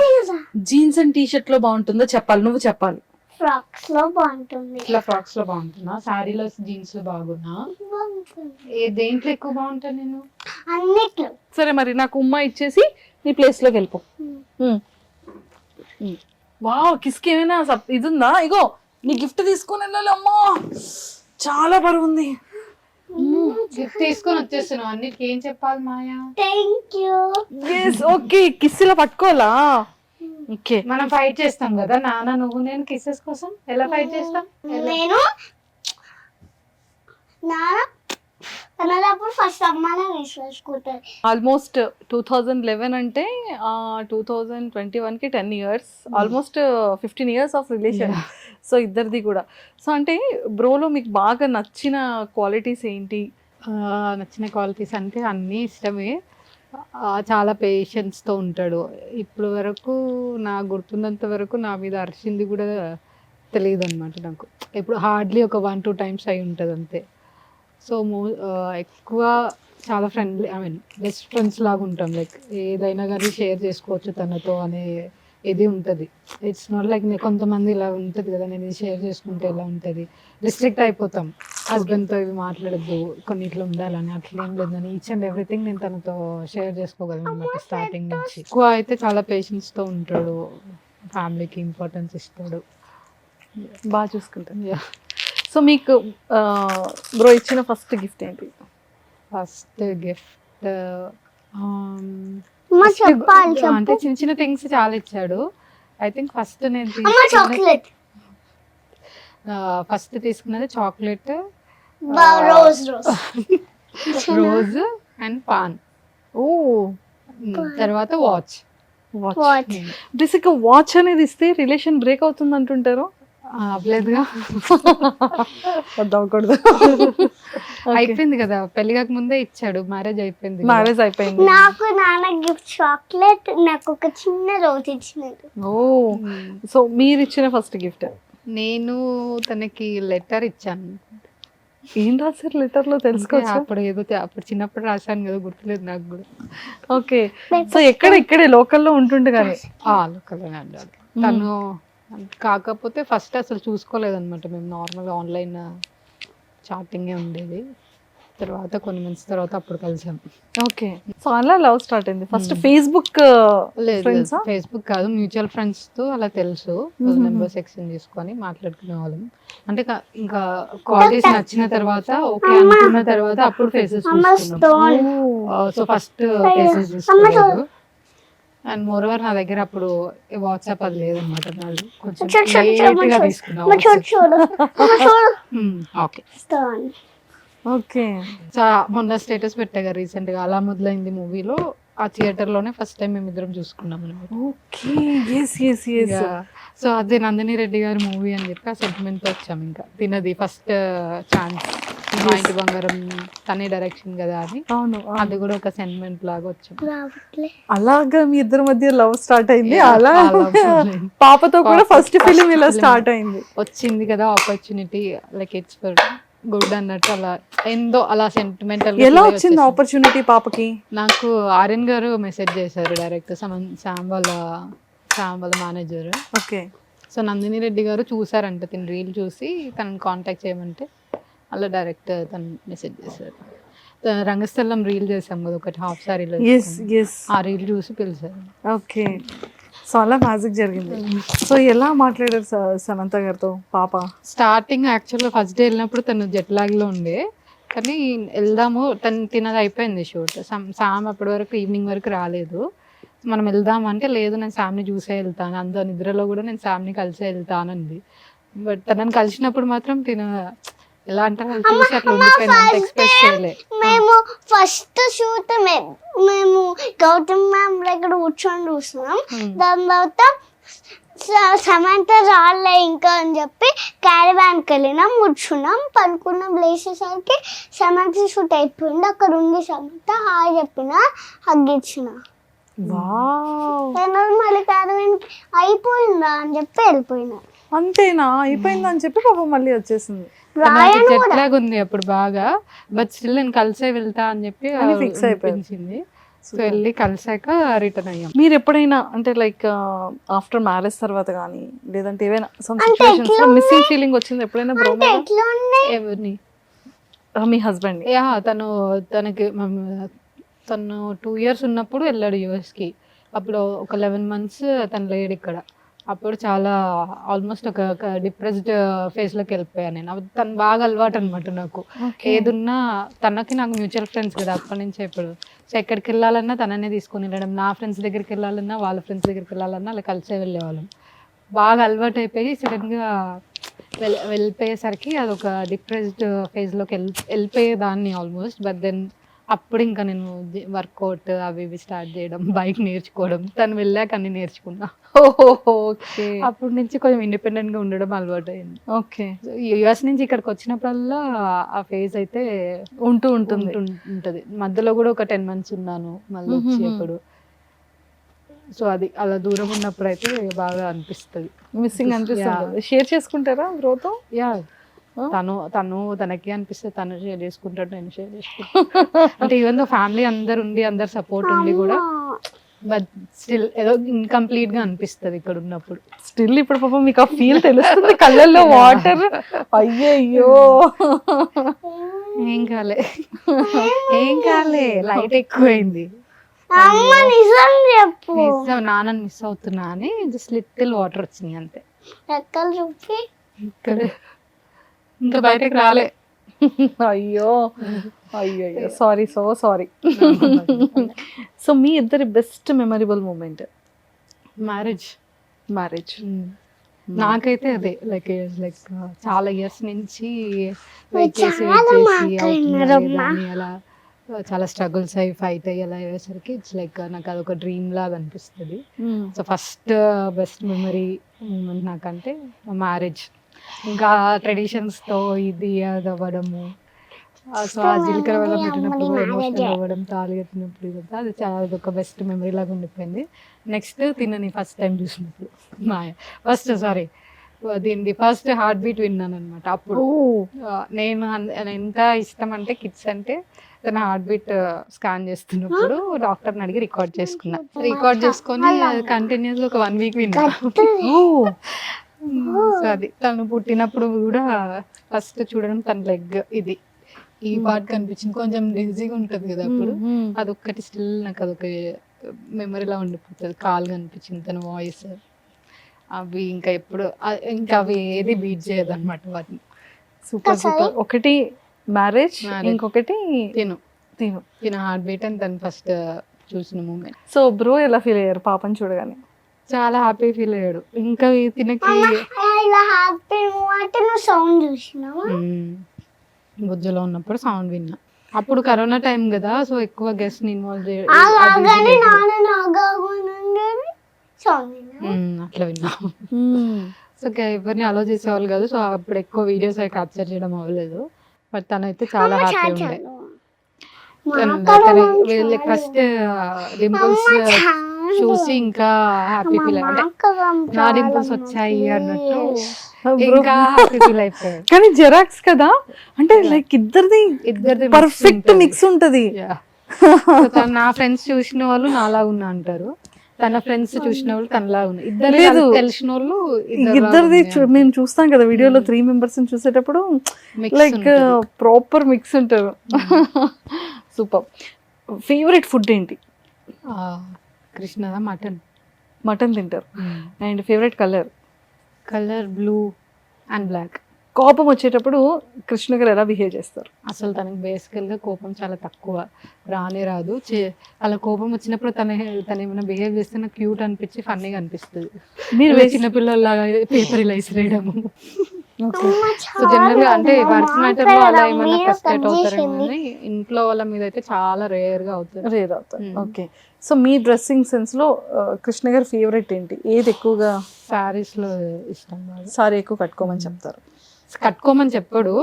జీన్స్ అండ్ టీషర్ట్ లో బాగుంటుందా చెప్పాలి, నువ్వు చెప్పాలి. ఫ్రాక్స్ లో బాగుంటుంది. ఇట్లా ఫ్రాక్స్ లో బాగుంటున్నా, సారీలో జీన్స్ లో బాగున్నా, దేంట్లో ఎక్కువ బాగుంటా నేను? అన్నిట్లో. సరే మరి నాకు ఉమ్మ ఇచ్చేసి నీ ప్లేస్ లోకి వెళ్ళిపో. వావ్ కిస్కి ఏమైనా ఇది ఉందా? ఇగో నీ గిఫ్ట్ తీసుకొని వెళ్ళాలి అమ్మా, చాలా బరువు ఉంది. గిఫ్ట్ తీసుకొని వచ్చేస్తున్నావు, అన్నిటికీ ఏం చెప్పాలి మాయా? Thank you. ఓకే, కిస్సులా పట్టుకోవాలా? ఓకే, మనం ఫైట్ చేస్తాం కదా నాన్న నువ్వు నేను కిసెస్ కోసం. ఎలా ఫైట్ చేస్తాం? నేను నాన్న అన్నప్పుడు ఫస్ట్ అమ్మానే తీసుకుంటారు. ఆల్మోస్ట్ 2011 అంటే 2021కి 10 years, almost 15 years of relation. So ఇద్దరిది కూడా. సో అంటే బ్రోలో మీకు బాగా నచ్చిన క్వాలిటీస్ ఏంటి? నచ్చిన క్వాలిటీస్ అంటే అన్నీ ఇష్టమే. చాలా పేషెన్స్తో ఉంటాడు. ఇప్పుడు వరకు నాకు గుర్తున్నంత వరకు నా మీద అరిచింది కూడా తెలియదు అనమాట నాకు. ఇప్పుడు హార్డ్లీ ఒక 1-2 times అయి ఉంటుంది అంతే. సో ఎక్కువ చాలా friendly, I mean best friends లాగా ఉంటాం. లైక్ ఏదైనా కానీ షేర్ చేసుకోవచ్చు తనతో అనే ఇది ఉంటుంది. ఇట్స్ నాట్ లైక్ కొంతమంది ఇలా ఉంటుంది కదా, నేను ఇది షేర్ చేసుకుంటే ఎలా ఉంటుంది, రిస్ట్రిక్ట్ అయిపోతాం హస్బెండ్తో ఇవి మాట్లాడద్దు కొన్నిట్లో ఉండాలని. అట్లా ఏం లేదని ఈచ్ అండ్ ఎవ్రీథింగ్ నేను తనతో షేర్ చేసుకోగలను అనమాట స్టార్టింగ్ నుంచి. ఎక్కువ అయితే చాలా పేషెన్స్తో ఉంటాడు, ఫ్యామిలీకి ఇంపార్టెన్స్ ఇస్తాడు, బాగా చూసుకుంటాను. సో మీకు బ్రో ఇచ్చిన ఫస్ట్ గిఫ్ట్ ఏంటి? ఫస్ట్ గిఫ్ట్ చెప్పాలి అంటే చిన్న చిన్న థింగ్స్ చాలా ఇచ్చాడు. ఐ థింక్ ఫస్ట్ నేను చాక్లెట్ ఫస్ట్ తీసుకున్నది chocolate, rose rose and paan. ఓ, తర్వాత వాచ్. వాచ్. బేసిక్గా వాచ్ అనేది ఇస్తే రిలేషన్ బ్రేక్ అవుతుంది అంటుంటారు. అవ్వలేదుగా, వద్దవకూడదు. అయిపోయింది కదా, పెళ్లి కాక ముందే ఇచ్చాడు, మ్యారేజ్ అయిపోయింది. మ్యారేజ్ అయిపోయింది. నాకు నాన్న గిఫ్ట్ చాక్లెట్, నాకు ఒక చిన్న రోజ్ ఇచ్చినట్టు. ఓ, సో మీరు ఇచ్చిన ఫస్ట్ గిఫ్ట్? నేను తనకి లెటర్ ఇచ్చాను. ఏం రాశారు లెటర్ లో తెలుసుకోవచ్చు? అప్పుడు ఏదో అప్పుడు చిన్నప్పుడు రాశాను కదా, గుర్తులేదు నాకు కూడా. ఓకే, సో ఇక్కడే లోకల్లో ఉంటుండే కానీ లోకల్లోనే అడ్డాలి తను. కాకపోతే ఫస్ట్ అసలు చూసుకోలేదన్నమాట, మేము నార్మల్గా ఆన్లైన్ చాటింగే ఉండేది. తర్వాత కొన్ని మంత్స్ తర్వాత అప్పుడు కలిసాం. ఓకే, సో అలా లవ్ స్టార్ట్ అయింది. ఫస్ట్ ఫేస్బుక్ ఫ్రెండ్సా? ఫేస్బుక్ కాదు, మ్యూచువల్ ఫ్రెండ్స్ తో అలా తెలుసు, నెంబర్స్ ఎక్స్చేంజ్ చేసుకొని మాట్లాడుకునే వాళ్ళం. అంటే ఇంకా క్వాలిటీస్ నచ్చిన తర్వాత ఓకే అనుకున్న తర్వాత అప్పుడు ఫేసెస్ చూసుకున్నాం. సో ఫస్ట్ ఫేసెస్ చూసుకోలేదు. అండ్ మోర్ ఓవర్ నా దగ్గర అప్పుడు వాట్సాప్ అది లేదన్నమాట, నాది కొంచెం లేట్గా తీసుకున్నాం. ఓకే ఓకే, మొన్న స్టేటస్ పెట్టాగా రీసెంట్ గా అలా మొదలైంది మూవీలో, ఆ థియేటర్ లోనే ఫస్ట్ టైం మేము ఇద్దరం చూసుకున్నాం అనమాట. Okay, yes yes yes. So అదే నందిని రెడ్డి గారి మూవీ అని చెప్పి ఆ సెంటిమెంట్ తో వచ్చాము. ఇంకా తినది ఫస్ట్ ఛాన్స్, మా ఇంటి బంగారం తనే డైరెక్షన్ కదా అని. అవును, అది కూడా ఒక సెంటిమెంట్ లాగా వచ్చాం. అలాగా మీ ఇద్దరి మధ్య లవ్ స్టార్ట్ అయింది. అలా పాపతో కూడా ఫస్ట్ ఫిలిం ఇలా స్టార్ట్ అయింది. వచ్చింది కదా opportunity, like it's for good అన్నట్టు, అలా ఏందో అలా సెంటిమెంటల్. ఎలా వచ్చింది ఆపర్చునిటీ పాపకి? నాకు ఆర్యన్ గారు మెసేజ్ చేశారు డైరెక్ట్, శామ్ వాళ్ళ manager. Okay, so Nandini Reddy గారు చూసారంట, తిని రీల్ చూసి తనని కాంటాక్ట్ చేయమంటే అలా డైరెక్ట్ తను మెసేజ్ చేశారు. రంగస్థలం రీల్ చేసాం కదా ఒకటి, హాఫ్ సారీలో, ఆ రీల్ చూసి పిలిచారు. ఓకే, సో అలా మ్యాజిక్ జరిగింది. సో ఎలా మాట్లాడారు సమంత గారితో పాప? స్టార్టింగ్ యాక్చువల్గా ఫస్ట్ డే వెళ్ళినప్పుడు తను జెట్ లాగ్లో ఉండే, కానీ వెళ్దాము తినది అయిపోయింది షూట్. సామ్ అప్పటి వరకు ఈవినింగ్ వరకు రాలేదు. మనం వెళ్దాం అంటే లేదు నేను శామ్ని చూసే వెళ్తాను, అంత నిద్రలో కూడా నేను శామ్ని కలిసే వెళ్తానంది. బట్ తనని కలిసినప్పుడు మాత్రం ఎలా అంటే చూసి అట్లా ఉండిపోయింది, ఎక్స్ప్రెస్ చేయలే. మేము ఫస్ట్ షూట్ మేము గౌతమ్ మ్యామ్ దగ్గర కూర్చొని చూస్తున్నాం. దాని తర్వాత సమంత రాలే ఇంకా అని చెప్పి క్యారవాన్కి వెళ్ళినాం, కూర్చున్నాం, పనుకున్నాం. లేచేసరికి సమంత షూట్ అయిపోయింది. అక్కడ ఉంది సమంత, హాయ్ చెప్పిన, హగ్ ఇచ్చిన. మళ్ళీ క్యారవాన్కి అయిపోయిందా అని చెప్పి వెళ్ళిపోయినా. అంతేనా? అయిపోయిందా అని చెప్పి పాప మళ్ళీ వచ్చేసింది. జెట్ లాగ్ ఉంది అప్పుడు బాగా, బట్ స్టిల్ నేను కలిసే వెళ్తా అని చెప్పి ఫిక్స్ అయిపోయింది. సో వెళ్ళి కలిసాక రిటర్న్ అయ్యాం. మీరు ఎప్పుడైనా అంటే లైక్ ఆఫ్టర్ మ్యారేజ్ తర్వాత కానీ లేదంటే ఏవైనా సమ్ సిచువేషన్స్ లో మిస్సింగ్ ఫీలింగ్ వచ్చింది ఎప్పుడైనా బ్రో? ఎవరిని? మీ హస్బెండ్? యా, తను 2 years ఉన్నప్పుడు వెళ్ళాడు యూఎస్కి. అప్పుడు ఒక 11 months తను లేడు ఇక్కడ. అప్పుడు చాలా ఆల్మోస్ట్ ఒక డిప్రెస్డ్ ఫేజ్లోకి వెళ్ళిపోయాను నేను. తను బాగా అలవాటు అనమాట నాకు. ఏదున్నా తనకి నాకు మ్యూచువల్ ఫ్రెండ్స్ కదా అప్పటి నుంచే ఇప్పుడు. సో ఎక్కడికి వెళ్ళాలన్నా తననే తీసుకొని వెళ్ళడం, నా ఫ్రెండ్స్ దగ్గరికి వెళ్ళాలన్నా వాళ్ళ ఫ్రెండ్స్ దగ్గరికి వెళ్ళాలన్నా అలా కలిసే వెళ్ళేవాళ్ళం. బాగా అలవాటు అయిపోయి సడన్గా వెళ్ళిపోయేసరికి అదొక డిప్రెస్డ్ ఫేజ్లోకి వెళ్ళిపోయేదాన్ని ఆల్మోస్ట్. బట్ దెన్ అప్పుడు ఇంకా నేను వర్కౌట్ అవి ఇవి స్టార్ట్ చేయడం, బైక్ నేర్చుకోవడం, తను వెళ్ళాక అన్ని నేర్చుకున్నా. ఓకే. అప్పటి నుంచి కొంచెం ఇండిపెండెంట్ గా ఉండడం అలవాటు అయింది. ఓకే. యుఎస్ నుంచి ఇక్కడికి వచ్చినప్పుడల్లా ఆ ఫేజ్ అయితే ఉంటది. మధ్యలో కూడా ఒక 10 months ఉన్నాను మళ్ళీ వచ్చేప్పుడు. సో అది అలా దూరం ఉన్నప్పుడు అయితే బాగా అనిపిస్తుంది, మిస్సింగ్ అనిపిస్తుంది. షేర్ చేసుకుంటారా బ్రోతో? యా, తనకి అనిపిస్తే తను షేర్ చేసుకుంటాడు, నేను షేర్ చేసుకుంటాను. అంటే ఈవెన్ దో ఫ్యామిలీ అందరు ఉండి అందరు సపోర్ట్ ఉండి కూడా బట్ స్టిల్ ఏదో ఇన్కంప్లీట్ గా అనిపిస్తుంది ఇక్కడ ఉన్నప్పుడు. స్టిల్ ఇప్పుడు పాపం మీకు ఆ ఫీల్ తెలుస్తుంది, కళ్ళల్లో వాటర్. అయ్యయ్యో, ఏం కాలే లైట్ ఎక్కువైంది. నాన్నని మిస్ అవుతున్నా అని జస్ట్ లిటిల్ వాటర్ వచ్చినాయి అంతే. ఇక్కడ ఇంకా బయటకు రాలే. అయ్యో అయ్యో, సారీ, సో సారీ. సో మీ ఇద్దరి బెస్ట్ మెమరబుల్ మూమెంట్? మ్యారేజ్. నాకైతే అదే లైక్ చాలా ఇయర్స్ నుంచి వెయిట్ చేసి అలా చాలా స్ట్రగుల్స్ అయ్యి ఫైట్ అయ్యి అలా అయ్యేసరికి ఇట్స్ లైక్ నాకు అదొక డ్రీమ్ లాగా అనిపిస్తుంది. So first best memory moment నాకంటే మ్యారేజ్. ఇంకా ట్రెడిషన్స్ తో ఇది అది అవ్వడము, సో ఆ జీలకర్ర వల్ల పెట్టినప్పుడు ఎమోషనల్ అవ్వడం, తాళి కట్టినప్పుడు ఇదంతా అది చాలా అదొక బెస్ట్ మెమరీ లాగా ఉండిపోయింది. నెక్స్ట్ తినని ఫస్ట్ టైం చూసినప్పుడు దీని ఫస్ట్ హార్ట్ బీట్ విన్నాను అనమాట. అప్పుడు నేను ఎంత ఇష్టం అంటే కిడ్స్ అంటే తన హార్ట్ బీట్ స్కాన్ చేస్తున్నప్పుడు డాక్టర్ని అడిగి రికార్డ్ చేసుకొని కంటిన్యూస్ గా ఒక 1 week విన్నా. సో అది తను పుట్టినప్పుడు కూడా ఫస్ట్ చూడడం తన లెగ్ ఇది ఈ పార్ట్ కనిపించింది, కొంచెం ఈజీగా ఉంటది కదా అప్పుడు. అదొక్కటి స్టిల్ నాకు అదొక మెమరీలా ఉండిపోతుంది. కాల్ కనిపించింది, తన వాయిస్, అవి ఇంకా ఎప్పుడు ఇంకా అవి ఏది బీట్ చేయదు అనమాట వాటిని. Super super. ఒకటి మ్యారేజ్, ఇంకొకటి తిన హార్ట్ బీట్ అని తను ఫస్ట్ చూసిన మూమెంట్. సో బ్రో ఎలా ఫీల్ అయ్యారు పాపని చూడగానే? చాలా హ్యాపీ ఫీల్ అయ్యాడు. ఇంకా తినకి బుజ్జలో ఉన్నప్పుడు సౌండ్ విన్నా. అప్పుడు కరోనా టైం కదా, సో ఎక్కువ గెస్ట్ ని ఇన్వాల్వ్ అట్లా విన్నా. సో ఎవరిని అలో చేసేవాళ్ళు కాదు, సో అప్పుడు ఎక్కువ వీడియోస్ అవి క్యాప్చర్ చేయడం అవ్వలేదు. బట్ తనైతే చాలా హ్యాపీ ఉండే. ఫస్ట్ డింపుల్స్ చూసి ఇంకా హ్యాపీ ఫీల్ అంటే నా డింపుల్స్ వచ్చాయి అన్నట్టు ఇంకా హ్యాపీ ఫీల్ అయిపోయాడు. కానీ జెరాక్స్ కదా, అంటే లైక్ ఇద్దరిది పర్ఫెక్ట్ మిక్స్ ఉంటది. నా ఫ్రెండ్స్ చూసిన వాళ్ళు నాలా ఉన్నా అంటారు, తన ఫ్రెండ్స్ చూసిన వాళ్ళు తనలా ఉన్నాయి. ఇద్దరు తెలిసిన వాళ్ళు ఇద్దరిది మేము చూస్తాం కదా వీడియోలో 3 members చూసేటప్పుడు లైక్ ప్రాపర్ మిక్స్ ఉంటారు. సూపర్. ఫేవరెట్ ఫుడ్ ఏంటి? కృష్ణ మటన్ తింటారు. And favourite colour blue and black. కోపం వచ్చేటప్పుడు కృష్ణ గారు ఎలా బిహేవ్ చేస్తారు? అసలు తనకి బేసికల్ గా కోపం చాలా తక్కువ, రానే రాదు. అలా కోపం వచ్చినప్పుడు తన ఏమైనా బిహేవ్ చేస్తే నాకు క్యూట్ అనిపించి ఫన్నీగా అనిపిస్తుంది. మీరు చిన్నపిల్లలాగా పేపర్ ఇలా ఇసిరేయడము. సో జనరల్ గా అంటే వర్క్ మ్యాటర్ లో అలా ఏమైనా ఫ్రస్ట్రేట్ అవుతారేమో కానీ ఇంట్లో వాళ్ళ మీద అయితే చాలా రేర్ అవుతుంది. ఓకే. సో మీ డ్రెస్సింగ్ సెన్స్ లో కృష్ణ గారి ఫేవరెట్ ఏంటి? ఏది ఎక్కువగా? శారీస్ లో ఇష్టం. సారీ ఎక్కువ కట్టుకోమని చెప్తారు. కట్టుకోమని చెప్పాడు,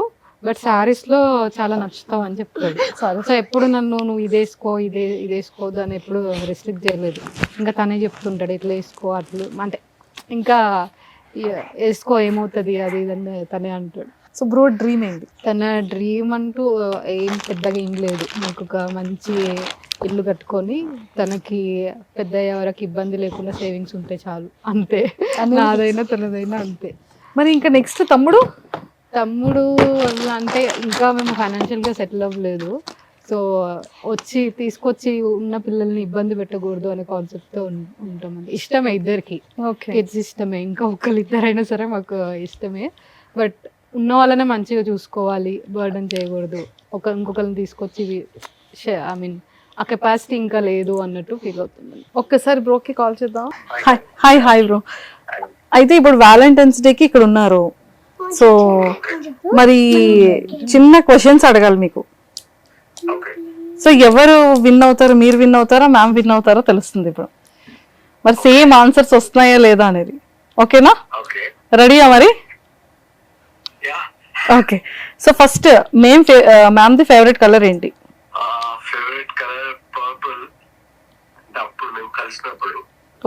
బట్ శారీస్ లో చాలా నచ్చుతావు అని చెప్తాడు. సో ఎప్పుడు నువ్వు ఇది వేసుకో దాన్ని ఎప్పుడు రెస్ట్రిక్ట్ చేయలేదు. ఇంకా తనే చెప్తుంటాడు ఇట్లా వేసుకో అట్లు, అంటే ఇంకా వేసుకో ఏమవుతుంది అది ఇదని తనే అంటాడు. సో బ్రో డ్రీమ్ ఏంటి? తన డ్రీమ్ అంటూ ఏం పెద్దగా ఏం లేదు. నాకు ఒక మంచి ఇల్లు కట్టుకొని తనకి పెద్ద ఎవరికి ఇబ్బంది లేకుండా సేవింగ్స్ ఉంటే చాలు, అంతే. నాదైనా తనదైనా అంతే. మరి ఇంకా నెక్స్ట్ తమ్ముడు అంటే ఇంకా మేము ఫైనాన్షియల్ గా సెటిల్ అవ్వలేదు. సో తీసుకొచ్చి ఉన్న పిల్లల్ని ఇబ్బంది పెట్టకూడదు అనే కాన్సెప్ట్ తో ఉంటామండి. ఇష్టమే ఇద్దరికి, ఓకే. కిడ్స్ ఇష్టమే, ఇంకా ఇద్దరైనా సరే మాకు ఇష్టమే. బట్ ఉన్న వాళ్ళనే మంచిగా చూసుకోవాలి, బర్డన్ చేయకూడదు. ఇంకొకరిని తీసుకొచ్చి ఐ మీన్ ఆ కెపాసిటీ ఇంకా లేదు అన్నట్టు ఫీల్ అవుతుంది. ఒక్కసారి బ్రోకి కాల్ చేద్దాం. Hi hi bro. అయితే ఇప్పుడు వ్యాలంటైన్స్ డేకి ఇక్కడ ఉన్నారు. సో మరి చిన్న క్వశ్చన్స్ అడగాలి మీకు. సో ఎవరు విన్ అవుతారో, మీరు విన్ అవుతారా మ్యామ్ విన్ అవుతారో తెలుస్తుంది ఇప్పుడు. మరి సేమ్ ఆన్సర్స్ వస్తున్నాయా లేదా అనేది. ఓకేనా? రెడీయా మరి? Okay. So first ma'am the favourite colour ఏంటి? Favourite colour purple. అప్పుడు మేము కలిసినప్పుడు,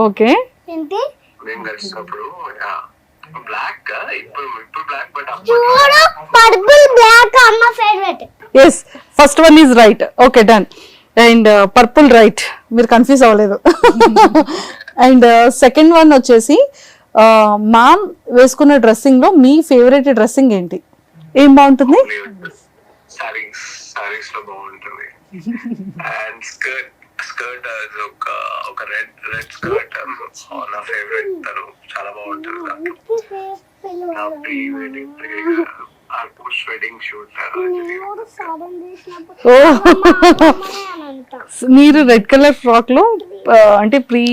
ఓకే. ఏంటి మేము కలిసినప్పుడు బ్లాక్. ఇప్పుడు బ్లాక్, బట్ చూడు పర్పుల్ బ్లాక్ అమ్మ favourite. Yes, first one is right. Okay, done. And purple right, మీరు కన్ఫ్యూజ్ అవ్వలేదు. అండ్ సెకండ్ వన్ వచ్చేసి మ్యామ్ వేసుకున్న డ్రెస్సింగ్ లో మీ ఫేవరెట్ డ్రెస్సింగ్ ఏంటి? ఏం బాగుంటుంది? సారీస్ లో బాగుంటుంది. అండ్ స్కర్ట్ ఒక రెడ్ స్కర్ట్ నా ఫేవరెట్. తను చాలా బాగుంటుంది. నా ప్రీ వెడ్డింగ్ షూట్ మీరు రెడ్ కలర్ ఫ్రాక్ లో అంటే ప్రీ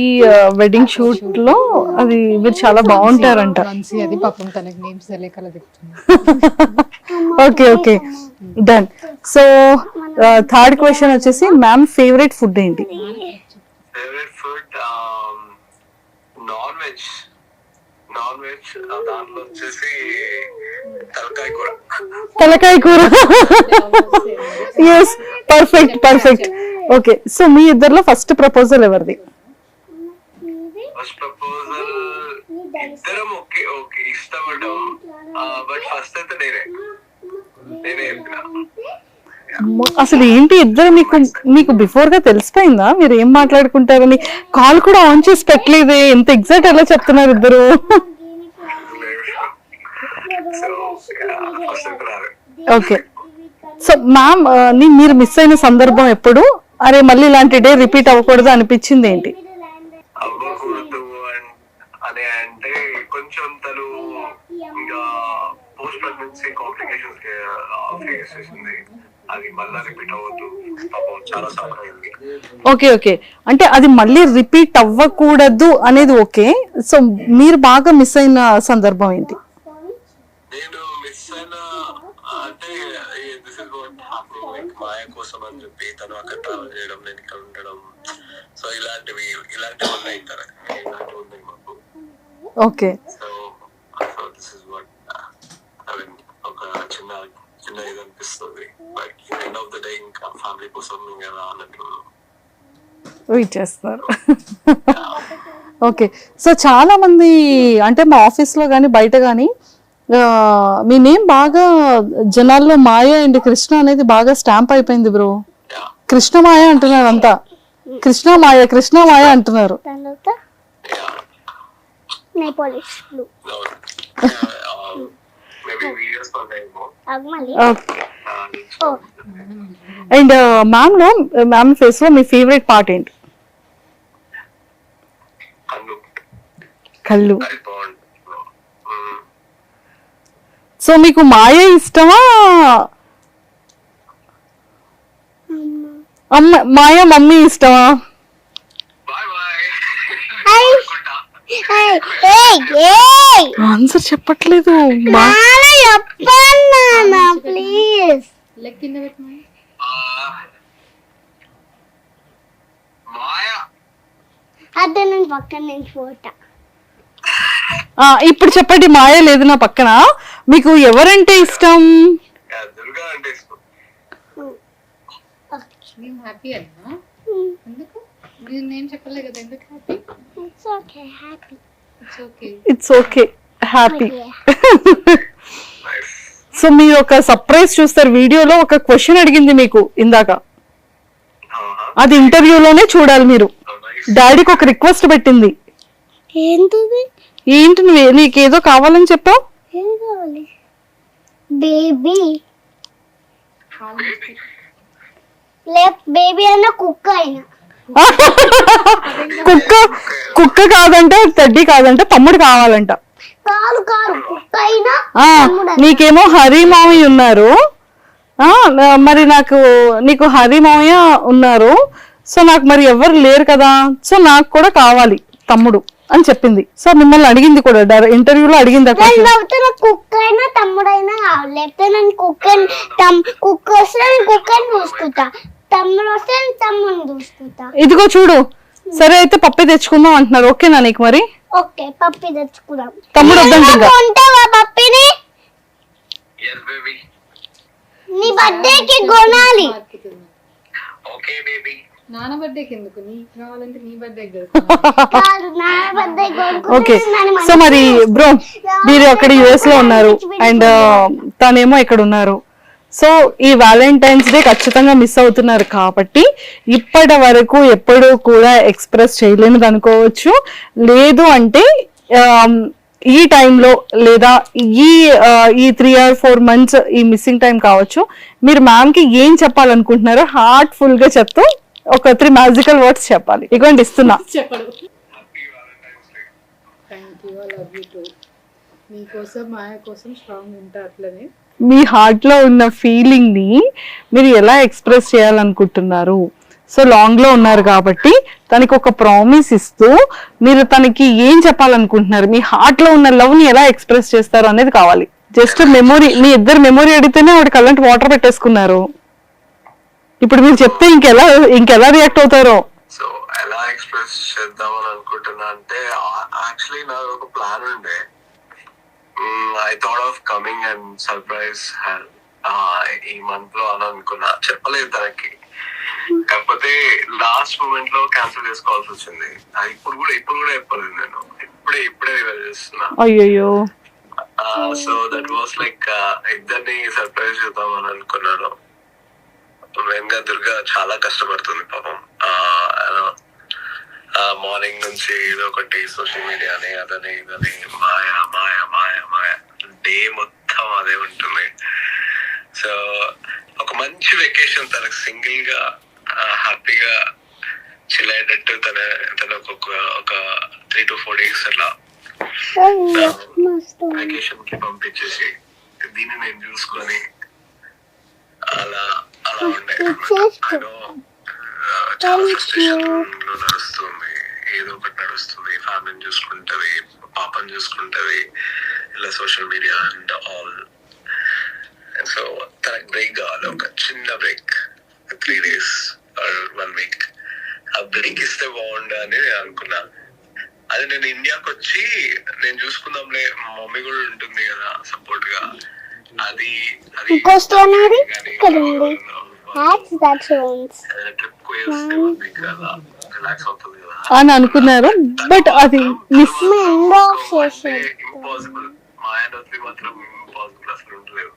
వెడ్డింగ్ షూట్ లో అది మీరు చాలా బాగుంటారంట. అది పాపం తనకి నేమ్స్ తెలియకలా చెప్తుంది. Okay okay, done. So third question వచ్చేసి మ్యామ్ ఫేవరెట్ ఫుడ్ ఏంటి? Favourite food non veg. దాంట్లో వచ్చేసి తలకాయ కూర. Yes, perfect. ఓకే, సో మీ ఇద్దరిలో ఫస్ట్ ప్రపోజల్ ఎవరిది? ఫస్ట్ ప్రపోజల్ ఇద్దరం ఓకే ఇష్టపడ్డాం. బట్ ఫస్ట్ అయితే నేనే చెప్పిన. అసలు ఏంటి ఇద్దరు మీకు బిఫోర్ గా తెలిసిపోయిందా మీరు ఏం మాట్లాడుకుంటారని? కాల్ కూడా ఆన్ చేసి పెట్టలేదే, ఎంత ఎగ్జాక్ట్ ఎలా చెప్తున్నారు ఇద్దరు. ఓకే. సో మ్యామ్ మీరు మిస్ అయిన సందర్భం ఎప్పుడు? అరే మళ్ళీ ఇలాంటి డే రిపీట్ అవ్వకూడదు అనిపించింది ఏంటి? అవ్వకూడదు అని అంటే కొంచెం తను ఇంకా పోస్ట్ ప్రెగ్నెన్సీ కాంప్లికేషన్స్ ఫేస్ చేసింది. అది మళ్ళీ రిపీట్ అవ్వద్దు, చాలా సఫర్ అయింది. ఓకే, అంటే అది మళ్ళీ రిపీట్ అవ్వకూడదు అనేది ఓకే. సో మీరు బాగా మిస్ అయిన సందర్భం ఏంటి? నేను మిస్ అయిన అంటే this is what happening. Like Maya కోసం అని చెప్పి తను అక్కడ ట్రావెల్ చేయడం, నేను ఇక్కడ ఉండడం. సో ఇలాంటివి ఉన్నాయి మాకు. Okay. So this is what I mean ఒక చిన్న ఇది అనిపిస్తుంది. But end of the day ఇంకా ఫ్యామిలీ కోసం కదా అన్నట్టు వెయిట్ చేస్తారు. ఓకే. సో చాలా మంది అంటే మా ఆఫీస్ లో కానీ బయట కానీ మీ నేమ్ బాగా జనాల్లో మాయ అండ్ కృష్ణ అనేది బాగా స్టాంప్ అయిపోయింది బ్రో. కృష్ణ మాయ అంటున్నారు అంతా, కృష్ణ మాయ అంటున్నారు. అండ్ మ్యామ్ ఫేస్ లో మీ ఫేవరెట్ పార్ట్ ఏంటి? కళ్ళు. సో మీకు మాయ ఇష్టమా? మాయ మమ్మీ ఇష్టమా? ఆన్సర్ చెప్పట్లేదు. ప్లీజ్ అదే నేను పక్కన నుంచి పోతా. ఇప్పుడు చెప్పండి, మాయ లేదు నా పక్కన. మీకు ఎవరంటే ఇష్టం? దుర్గా అంటే ఇష్టం. హ్యాపీ అయినా ఎందుకు మీరు నేమ్ చెప్పలే కదా, ఎందుకు happy? It's okay happy. So మీరు ఒక సర్ప్రైజ్ చూస్తారు వీడియోలో. ఒక క్వశ్చన్ అడిగింది మీకు ఇందాక, అది ఇంటర్వ్యూలోనే చూడాలి మీరు. డాడీకి ఒక రిక్వెస్ట్ పెట్టింది. ఏంటి నీకేదో కావాలని చెప్పావు? బేబీ బేబీ అయినా కుక్క అయినా కుక్క కుక్క కాదంట, టెడ్డీ కాదంట, తమ్ముడు కావాలంట. కాదు కుక్క అయినా ఆ నీకేమో హరి మామయ్య ఉన్నారు, మరి నీకు హరి మామయ్య ఉన్నారు, సో నాకు మరి ఎవరు లేరు కదా, సో నాకు కూడా కావాలి తమ్ముడు అని చెప్పింది. సో మిమ్మల్ని అడిగింది కూడా, ఇంటర్వ్యూలో అడిగింది. కుక్క అయినా తమ్ముడైనా కావాలి, లేకపోతే నేను కుక్క వస్తే నేను కుక్కని చూసుకుంటా, తమ్ముడు వస్తే నేను తమ్ముడిని చూసుకుంటా. ఇదిగో చూడు, సరే అయితే పప్పి తెచ్చుకుందాం అంటున్నారు, ఓకేనా నీకు? మరి ఓకే పప్పి తెచ్చుకుందాం. తమ్ముడు వద్దంటే కొంటావా పప్పిని? yes baby, నీ బర్త్డేకి కొనాలి. okay baby. నాన్న బర్త్డేకి ఎందుకు, నీకు కావాలంటే నీ బర్త్డేకి కాదు నా బర్త్డే ఓకే. సో మరి బ్రో, మీరు అక్కడ యుఎస్ లో ఉన్నారు అండ్ తనేమో ఇక్కడ ఉన్నారు, సో ఈ వ్యాలంటైన్స్ డే ఖచ్చితంగా మిస్ అవుతున్నారు కాబట్టి ఇప్పటి వరకు ఎప్పుడూ కూడా ఎక్స్ప్రెస్ చేయలేనిది అనుకోవచ్చు. లేదు అంటే ఈ టైంలో లేదా ఈ 3 or 4 months ఈ మిస్సింగ్ టైం కావచ్చు, మీరు మ్యామ్ కి ఏం చెప్పాలనుకుంటున్నారో హార్ట్ఫుల్ గా చెప్తూ ఒక 3 మ్యాజికల్ వర్డ్స్ చెప్పాలి. ఇవ్వండి, ఇస్తున్నా. చెప్పడు. Thank you, I love you two. మీకోసం మాయ కోసం స్ట్రాంగ్ ఉంటా. అట్లనే మీ హార్ట్ లో ఉన్న ఫీలింగ్ ని మీరు ఎలా ఎక్స్ప్రెస్ చేయాలనుకుంటున్నారు? సో లాంగ్ లో ఉన్నారు కాబట్టి తనకి ఒక ప్రామిస్ ఇస్తూ మీరు తనకి ఏం చెప్పాలనుకుంటున్నారు, మీ హార్ట్ లో ఉన్న లవ్ ని ఎలా ఎక్స్ప్రెస్ చేస్తారు అనేది కావాలి. జస్ట్ మెమొరీ, మీ ఇద్దరు మెమొరీ అడిగితేనే వాడికి అలాంటి వాటర్ పెట్టేసుకున్నారు. ఇప్పుడు మీరు చెప్తే ఇంకెలా రియాక్ట్ అవుతారో. సో ఎలా ఎక్స్ప్రెస్ చేద్దామని అనుకుంటున్నా అంటే, యాక్చువల్లీ నాకు ఒక ప్లాన్ ఉండే. I thought of coming and surprise ఈ మంత్ లో అని అనుకున్నా, చెప్పలేదు తనకి. కాకపోతే లాస్ట్ మూమెంట్ లో క్యాన్సిల్ చేసుకోవాల్సి వచ్చింది. ఇప్పుడు కూడా చెప్పలేదు నేను, ఇప్పుడే రివైజ్ చేస్తున్నా. అయ్యో. సో దట్ వాస్ లైక్ ఇద్దరిని సర్ప్రైజ్ చేద్దామని అనుకున్నాను. మెయిన్ గా దుర్గా చాలా కష్టపడుతుంది పాపం. మార్నింగ్ నుంచి ఏదో ఒకటి సోషల్ మీడియా అని అదని ఇదని మాయ మాయ మాయ మాయ డే మొత్తం అదే ఉంటుంది. సో ఒక మంచి వెకేషన్ తనకు సింగిల్ గా హ్యాపీగా చిల్ అయ్యేటట్టు తనకు ఒక 3 to 4 days అట్లా వెకేషన్ కి పంపించేసి దీన్ని నేను చూసుకొని అలా ఉండే. చాలా ఫ్రస్ట్రేషన్ లో నడుస్తుంది, ఏదో ఒకటి నడుస్తుంది. ఫ్యామిలీని చూసుకుంటది, పాపని చూసుకుంటది, ఇలా social media and all. So తనకు బ్రేక్ కావాలి, ఒక చిన్న బ్రేక్, 3 days or 1 week. ఆ బ్రేక్ ఇస్తే బాగుండు అని నేను అనుకున్నా. అది నేను ఇండియాకి వచ్చి నేను చూసుకుందాంలే, మా మమ్మీ కూడా ఉంటుంది కదా సపోర్ట్ గా, అది అని అనుకున్నారు. బట్ అది మిస్ ఇంపాసిబుల్. మాయనోత్రి మాత్రం ఇంపాసిబుల్, అసలు ఉండలేదు.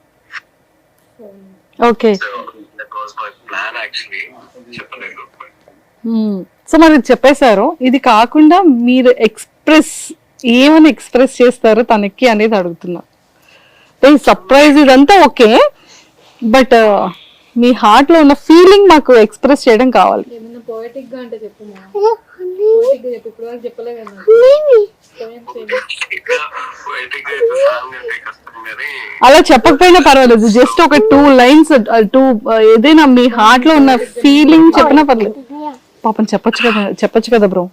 ఓకే. ప్లాన్ యాక్చువల్లీ చెప్పలేదు. సో మరి చెప్పేశారు. ఇది కాకుండా మీరు ఏమని ఎక్స్ప్రెస్ చేస్తారు తనకి అనేది అడుగుతున్నా. సర్ప్రైజ్ ఇదంతా ఓకే, బట్ మీ హార్ట్ లో ఉన్న ఫీలింగ్ మాకు ఎక్స్ప్రెస్ చేయడం కావాలి. ఏమన్నా పోయటిక్ గా అంటే చెప్పు. పోయటిక్ గా చెప్పు, ఇప్పుడు చెప్పలే కదా. అలా చెప్పకపోయినా పర్వాలేదు, జస్ట్ ఒక 2 lines ఏదైనా మీ హార్ట్ లో ఉన్న ఫీలింగ్ చెప్పినా పర్లేదు. పాపం చెప్పొచ్చు కదా బ్రో.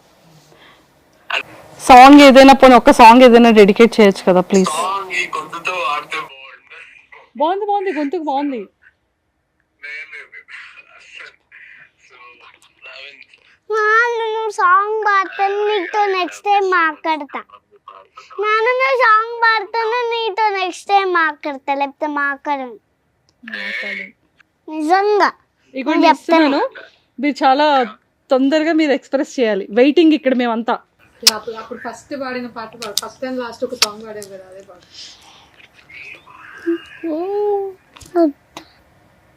సాంగ్ ఏదైనా పోనీ ఒక్క సాంగ్ ఏదైనా డెడికేట్ చేయొచ్చు కదా ప్లీజ్. బాగుంది, గొంతుకు బాగుంది. నువ్వు సాంగ్ పాడుతాను, నీతో నెక్స్ట్ టైం మాట్లాడతా. నువ్వు సాంగ్ పాడుతాను, నీతో నెక్స్ట్ టైం మాట్లాడతా, లేకపోతే మాట్లాడను. నిజంగా చెప్తాను. మీరు చాలా తొందరగా మీరు ఎక్స్ప్రెస్ చేయాలి. వెయిటింగ్ ఇక్కడ మేమంతా. అప్పుడు ఫస్ట్ పాడిన పాట పాడు, ఫస్ట్ అండ్ లాస్ట్ ఒక సాంగ్ పాడాం కదా, అదే పాడు.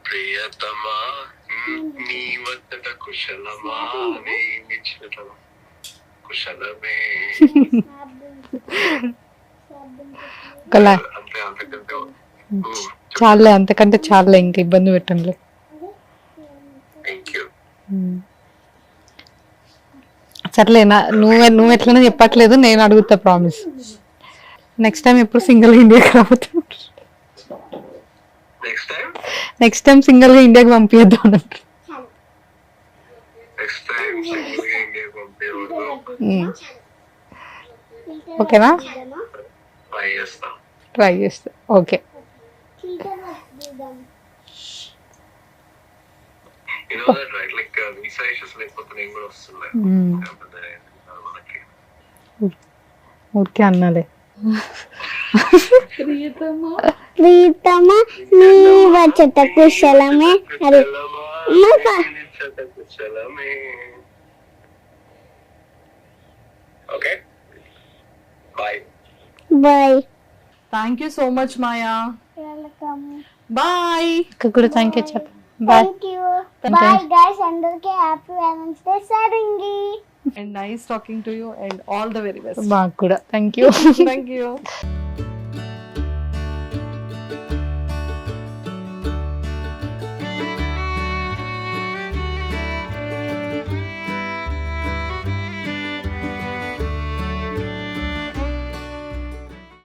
ప్రియతమా నీ వద్దట కుశలమా అని ఇచ్చినట్ల కుశలమే. చాలే, అంతకంటే చాలే, ఇంకా ఇబ్బంది పెట్టండి. సర్లే నువ్వు ఎట్లనే చెప్పట్లేదు, నేను అడుగుతా ప్రామిస్. నెక్స్ట్ టైం ఎప్పుడు సింగిల్ ఇండియాకి రావద్దు. నెక్స్ట్ టైం సింగిల్ గా ఇండియాకి పంపించద్దు అన్నట్టు. ఓకేనా? ట్రై చేస్తా. ఓకే. ఊరికే అన్నాలే. ప్రీతమ నీ వచ్చట కుశలమే. అరే okay bye. Bye. Thank you so much Maya. Welcome. Bye. ఇక్కడ కూడా థ్యాంక్ యూ చెప్పు. Bye. Thank you. Bye guys, అందరికీ హ్యాపీ వ్యాలెన్స్ డే సరింగి. And nice talking to you and all the very best. మాకు కూడా థ్యాంక్ యూ. Thank you.